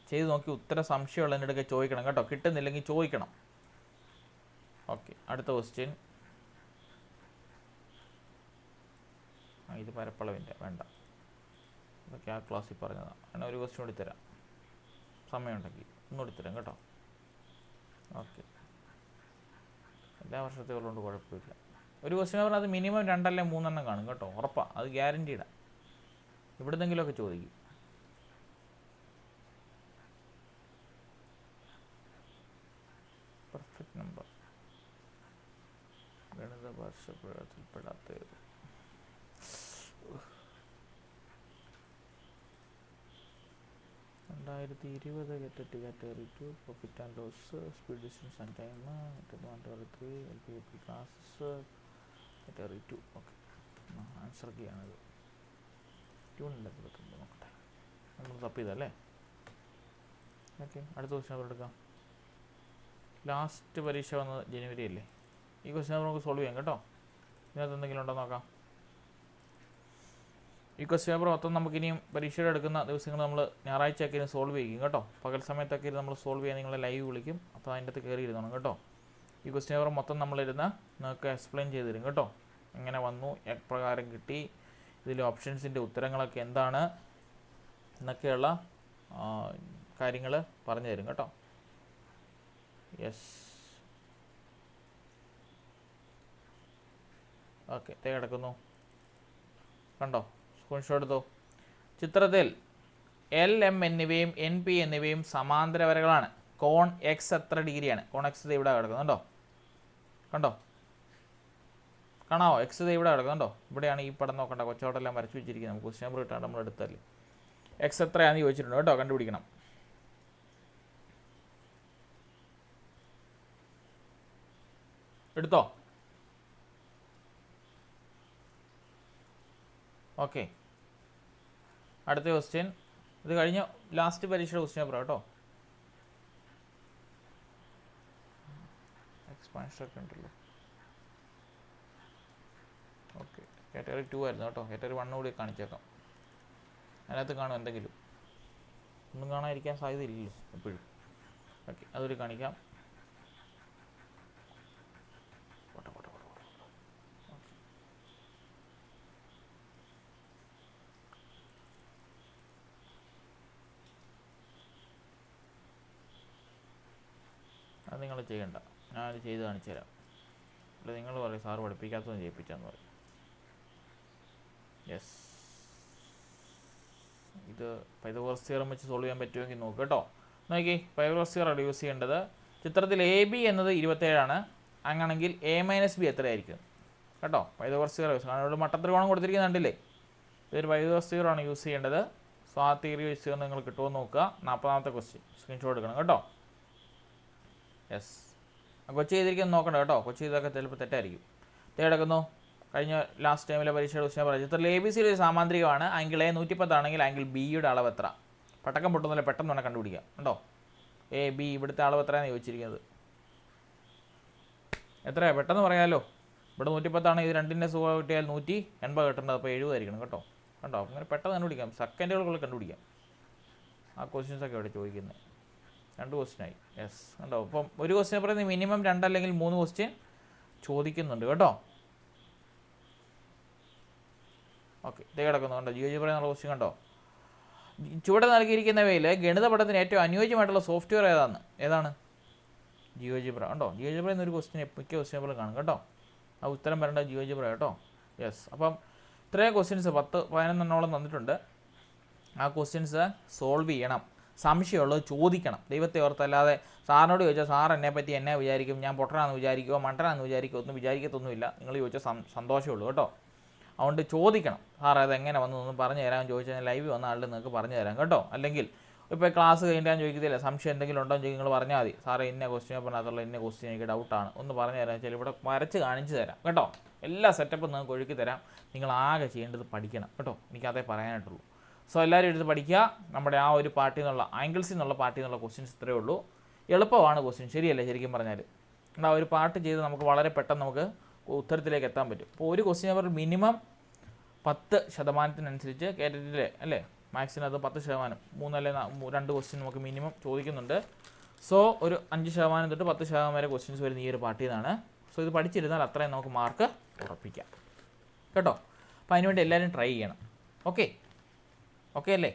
ചെയ്ത് നോക്കി ഉത്തരം സംശയമുള്ളതിൻ്റെ ഇടയ്ക്ക് ചോദിക്കണം കേട്ടോ. കിട്ടുന്നില്ലെങ്കിൽ ചോദിക്കണം. ഓക്കെ, അടുത്ത ക്വസ്റ്റ്യൻ. ഇത് പരപ്പളവിൻ്റെ വേണ്ട, ഇതൊക്കെ ആ ക്ലാസ്സിൽ പറഞ്ഞതാണ്. അങ്ങനെ ഒരു ക്വസ്റ്റ്യൻ കൂടി തരാം, സമയമുണ്ടെങ്കിൽ ഒന്നുകൂടി തരാം കേട്ടോ. ഓക്കെ, എല്ലാ വർഷത്തെ ഉള്ളതുകൊണ്ട് കുഴപ്പമില്ല. ഒരു ക്വസ്റ്റ്യൻ പറഞ്ഞാൽ അത് മിനിമം 2 അല്ലെങ്കിൽ 3 എണ്ണം കാണും കേട്ടോ. ഉറപ്പാണ്, അത് ഗ്യാരൻറ്റീഡാണ്. ഇവിടുന്നെങ്കിലുമൊക്കെ ചോദിക്കും. പെർഫെക്റ്റ് നമ്പർ ഗണിത ഭാഷ പ്രയോഗത്തിൽപ്പെടാത്തത്. Category 2 profit and loss, speed, distance and time. Category 3 LP classes. Category 2. Okay, answer കീയാണിത്. ട്യൂണില്ല കൊടുക്കുമ്പോൾ നോക്കട്ടെ, നമ്മൾ തപ്പ് ചെയ്തല്ലേ. ഓക്കെ, അടുത്ത ക്വസ്റ്റ്യൻ നമ്പർ എടുക്കാം. ലാസ്റ്റ് പരീക്ഷ വന്നത് ജനുവരി അല്ലേ. ഈ ക്വസ്റ്റ്യൻ നമ്പർ നമുക്ക് സോൾവ് ചെയ്യാം കേട്ടോ. ഇതിനകത്ത് എന്തെങ്കിലും ഉണ്ടോ നോക്കാം. ഈ ക്വസ്റ്റ്യൻ പേപ്പർ മൊത്തം നമുക്കിനിയും പരീക്ഷയുടെ എടുക്കുന്ന ദിവസങ്ങൾ നമ്മൾ ഞായറാഴ്ചയൊക്കെ ഇനി സോൾവ് ചെയ്യും കേട്ടോ. പകൽ സമയത്തൊക്കെ നമ്മൾ സോൾവ് ചെയ്യാൻ നിങ്ങളെ ലൈവ് വിളിക്കും. അപ്പോൾ അതിൻ്റെ അകത്ത് കയറി ഇരുന്നോണം കേട്ടോ. ഈ ക്വസ്റ്റ്യൻ പേപ്പർ മൊത്തം നമ്മളിരുന്ന് നിങ്ങൾക്ക് എക്സ്പ്ലെയിൻ ചെയ്ത് തരും കേട്ടോ. എങ്ങനെ വന്നു, എപ്രകാരം കിട്ടി, ഇതിലെ ഓപ്ഷൻസിൻ്റെ ഉത്തരങ്ങളൊക്കെ എന്താണ് എന്നൊക്കെയുള്ള കാര്യങ്ങൾ പറഞ്ഞു തരും കേട്ടോ. യെസ്, ഓക്കെ, കിടക്കുന്നു കണ്ടോ. സ്ക്രീൻഷോട്ട് എടുത്തോ. ചിത്രത്തിൽ എൽ എം എന്നിവയും എൻ പി എന്നിവയും സമാന്തര വരകളാണ്. കോൺ എക്സ് എത്ര ഡിഗ്രിയാണ്? കോൺ എക്സ് ഇവിടെ കിടക്കുന്നുണ്ടോ, കണ്ടോ, കാണാമോ? എക്സ് ഇവിടെ കിടക്കുന്നുണ്ടോ? ഇവിടെയാണ് ഈ പടം നോക്കണ്ട, കൊച്ചോട്ടെല്ലാം വരച്ചു വെച്ചിരിക്കുന്നത്. നമുക്ക് ക്വസ്റ്റ്യൻ നമ്പർ കിട്ടാണ്ട് നമ്മൾ എടുത്താൽ എക്സ് എത്രയാണെന്ന് ചോദിച്ചിട്ടുണ്ട് കേട്ടോ. കണ്ടുപിടിക്കണം. എടുത്തോ. ഓക്കെ, അടുത്ത ക്വസ്റ്റ്യൻ. ഇത് കഴിഞ്ഞ ലാസ്റ്റ് പരീക്ഷയുടെ ക്വസ്റ്റ്യൻ പേപ്പർ കേട്ടോ. എക്സ്പാൻഷൻ ഒക്കെ ഉണ്ടല്ലോ. ഓക്കെ, കാറ്റഗറി 2 ആയിരുന്നു കേട്ടോ. കാറ്റഗറി 1 കൂടി കാണിച്ചേക്കാം. അതിനകത്ത് കാണും എന്തെങ്കിലും. ഒന്നും കാണാതിരിക്കാൻ സാധ്യതയില്ലല്ലോ എപ്പോഴും. ഓക്കെ, അതൊരു കാണിക്കാം. അത് നിങ്ങൾ ചെയ്യണ്ട, ഞാനത് ചെയ്ത് കാണിച്ചു തരാം. അല്ല, നിങ്ങൾ പറയും സാറ് പഠിപ്പിക്കാത്തതൊന്നും ചെയ്യിപ്പിച്ചാന്ന് പറയും. യെസ്, ഇത് പൈതഗോറസ് തിയറം വെച്ച് സോൾവ് ചെയ്യാൻ പറ്റുമെങ്കിൽ നോക്കുക കേട്ടോ. നോക്കി, പൈതഗോറസ് തിയറം യൂസ് ചെയ്യേണ്ടത്. ചിത്രത്തിൽ എ ബി എന്നത് 27 അങ്ങനെയാണെങ്കിൽ എ മൈനസ് ബി എത്രയായിരിക്കും കേട്ടോ. പൈതഗോറസ് തിയറം യൂസ്, കാരണം ഇവിടെ മട്ടത്രികോണം കൊടുത്തിരിക്കുന്നുണ്ടല്ലേ. ഇതൊരു പൈതഗോറസ് തിയറമാണ് യൂസ് ചെയ്യേണ്ടത്. സോ ആ തിയറി യൂസ് ചെയ്യുന്നത് നിങ്ങൾ കിട്ടുമോ നോക്കുക. 40ാമത്തെ ക്വസ്റ്റ്യൻ സ്ക്രീൻഷോട്ട് എടുക്കണം കേട്ടോ. യെസ്, കൊച്ചി ചെയ്തിരിക്കുന്നത് നോക്കണ്ട കേട്ടോ. കൊച്ചി ഇതൊക്കെ ചിലപ്പോൾ തെറ്റായിരിക്കും. കിടക്കുന്നു. കഴിഞ്ഞ ലാസ്റ്റ് ടൈമിലെ പരീക്ഷയുടെ ക്വസ്റ്റ്യൻ പറയാം. ചിത്രത്തിൽ എ ബി സിയുടെ ഒരു സാമാന്ത്രികമാണ്. ആംഗിൾ എ 110 ആണെങ്കിൽ ആംഗിൾ ബിയുടെ അളവ് എത്ര? പട്ടക്കം പൊട്ടുന്നില്ല, പെട്ടെന്ന് തന്നെ കണ്ടുപിടിക്കാം കേട്ടോ. എ ബി ഇവിടുത്തെ അളവ് എത്രയാണ് ചോദിച്ചിരിക്കുന്നത്. എത്രയാണ് പെട്ടെന്ന് പറയാമല്ലോ. ഇവിടെ 110 ആണെങ്കിൽ ഇത് രണ്ടിൻ്റെ സുഖം കിട്ടിയാൽ 180 കിട്ടേണ്ടത്. അപ്പോൾ 70 ആയിരിക്കണം കേട്ടോ. കണ്ടോ, അങ്ങനെ പെട്ടെന്ന് കണ്ടുപിടിക്കാം, സെക്കൻഡുകൾക്കുള്ളിൽ കണ്ടുപിടിക്കാം. ആ ക്വസ്റ്റ്യൻസൊക്കെ ഇവിടെ ചോദിക്കുന്നത്. 2 ക്വസ്റ്റ്യനായി. യെസ്, കണ്ടോ. അപ്പം ഒരു ക്വസ്റ്റ്യൻ പറയുന്നത് മിനിമം 2 അല്ലെങ്കിൽ 3 ക്വസ്റ്റ്യൻ ചോദിക്കുന്നുണ്ട് കേട്ടോ. ഓക്കെ, ഇത് കിടക്കുന്നു കണ്ടോ. ജിയോജി പറയുന്ന ക്വസ്റ്റ്യൻ കണ്ടോ. ചുവടെ നൽകിയിരിക്കുന്നവയിൽ ഗണിത പഠനത്തിന് ഏറ്റവും അനുയോജ്യമായിട്ടുള്ള സോഫ്റ്റ്വെയർ ഏതാണ്? ജിയോജിബ്ര. ഉണ്ടോ? ജിയോജിബ്ര എന്നൊരു ക്വസ്റ്റ്യൻ മിക്ക ക്വസ്റ്റ്യൻ പേപ്പറിൽ കാണും കേട്ടോ. ആ ഉത്തരം വരേണ്ട ജിയോജിബ്ര കേട്ടോ. യെസ്. അപ്പം ഇത്രയും ക്വസ്റ്റ്യൻസ് 10-11 തന്നിട്ടുണ്ട്. ആ ക്വസ്റ്റ്യൻസ് സോൾവ് ചെയ്യണം. സംശയമുള്ളത് ചോദിക്കണം. ദൈവത്തെ ഓർത്തല്ലാതെ സാറിനോട് ചോദിച്ചാൽ സാർ എന്നെപ്പറ്റി എന്നെ വിചാരിക്കും, ഞാൻ പൊട്ടനാന്ന് വിചാരിക്കുമോ മണ്ടനാന്ന് വിചാരിക്കുമോ ഒന്നും വിചാരിക്കത്തൊന്നുമില്ല. നിങ്ങൾ ചോദിച്ചാൽ സന്തോഷമുള്ളൂ കേട്ടോ. അതുകൊണ്ട് ചോദിക്കണം. സാർ അത് എങ്ങനെ വന്നു പറഞ്ഞു തരാമെന്ന് ചോദിച്ചാൽ ലൈവ് വന്ന ആളുടെ നിങ്ങൾക്ക് പറഞ്ഞു തരാം കേട്ടോ. അല്ലെങ്കിൽ ഇപ്പോൾ ക്ലാസ് കഴിഞ്ഞാൽ ചോദിക്കത്തില്ല, സംശയം എന്തെങ്കിലും ഉണ്ടോ എന്ന് നിങ്ങൾ പറഞ്ഞാൽ മതി. സാറേ ഇന്ന ക്വസ്റ്റ്യൻ പേപ്പറിനകത്തുള്ള ഇന്ന ക്വസ്റ്റ്യൻ എനിക്ക് ഡൗട്ടാണ്, ഒന്ന് പറഞ്ഞു തരാം വെച്ചാൽ ഇവിടെ വരച്ച് കാണിച്ച് തരാം കേട്ടോ. എല്ലാ സെറ്റപ്പും നിങ്ങൾക്ക് ഒഴുക്കി തരാം. നിങ്ങൾ ആകെ ചെയ്യേണ്ടത് പഠിക്കണം കേട്ടോ. എനിക്കതേ പറയാനായിട്ടുള്ളൂ. സോ എല്ലാവരും എടുത്ത് പഠിക്കുക. നമ്മുടെ ആ ഒരു പാർട്ടിൽ നിന്നുള്ള ആംഗിൾസിൽ നിന്നുള്ള പാർട്ടിൽ നിന്നുള്ള ക്വസ്റ്റ്യൻസ് ഇത്രയേ ഉള്ളൂ. എളുപ്പമാണ് ക്വസ്റ്റ്യൻ, ശരിയല്ലേ? ശരിക്കും പറഞ്ഞാൽ ആ ഒരു പാർട്ട് ചെയ്ത് നമുക്ക് വളരെ പെട്ടെന്ന് നമുക്ക് ഉത്തരത്തിലേക്ക് എത്താൻ പറ്റും. ഇപ്പോൾ ഒരു ക്വസ്റ്റ്യൻ പേപ്പർ മിനിമം 10% കേട്ടിട്ടില്ലേ അല്ലേ? മാത്സിനത് 10%, 3 അല്ലെങ്കിൽ 2 ക്വസ്റ്റ്യൻ നമുക്ക് മിനിമം ചോദിക്കുന്നുണ്ട്. സോ ഒരു 5% തൊട്ട് 10% വരെ ക്വസ്റ്റ്യൻസ് വരുന്ന ഈ ഒരു പാർട്ടിയിൽ നിന്നാണ്. സോ ഇത് പഠിച്ചിരുന്നാൽ അത്രയും നമുക്ക് മാർക്ക് ഉറപ്പിക്കാം കേട്ടോ. അപ്പോൾ അതിനുവേണ്ടി എല്ലാവരും ട്രൈ ചെയ്യണം. ഓക്കെ അല്ലേ?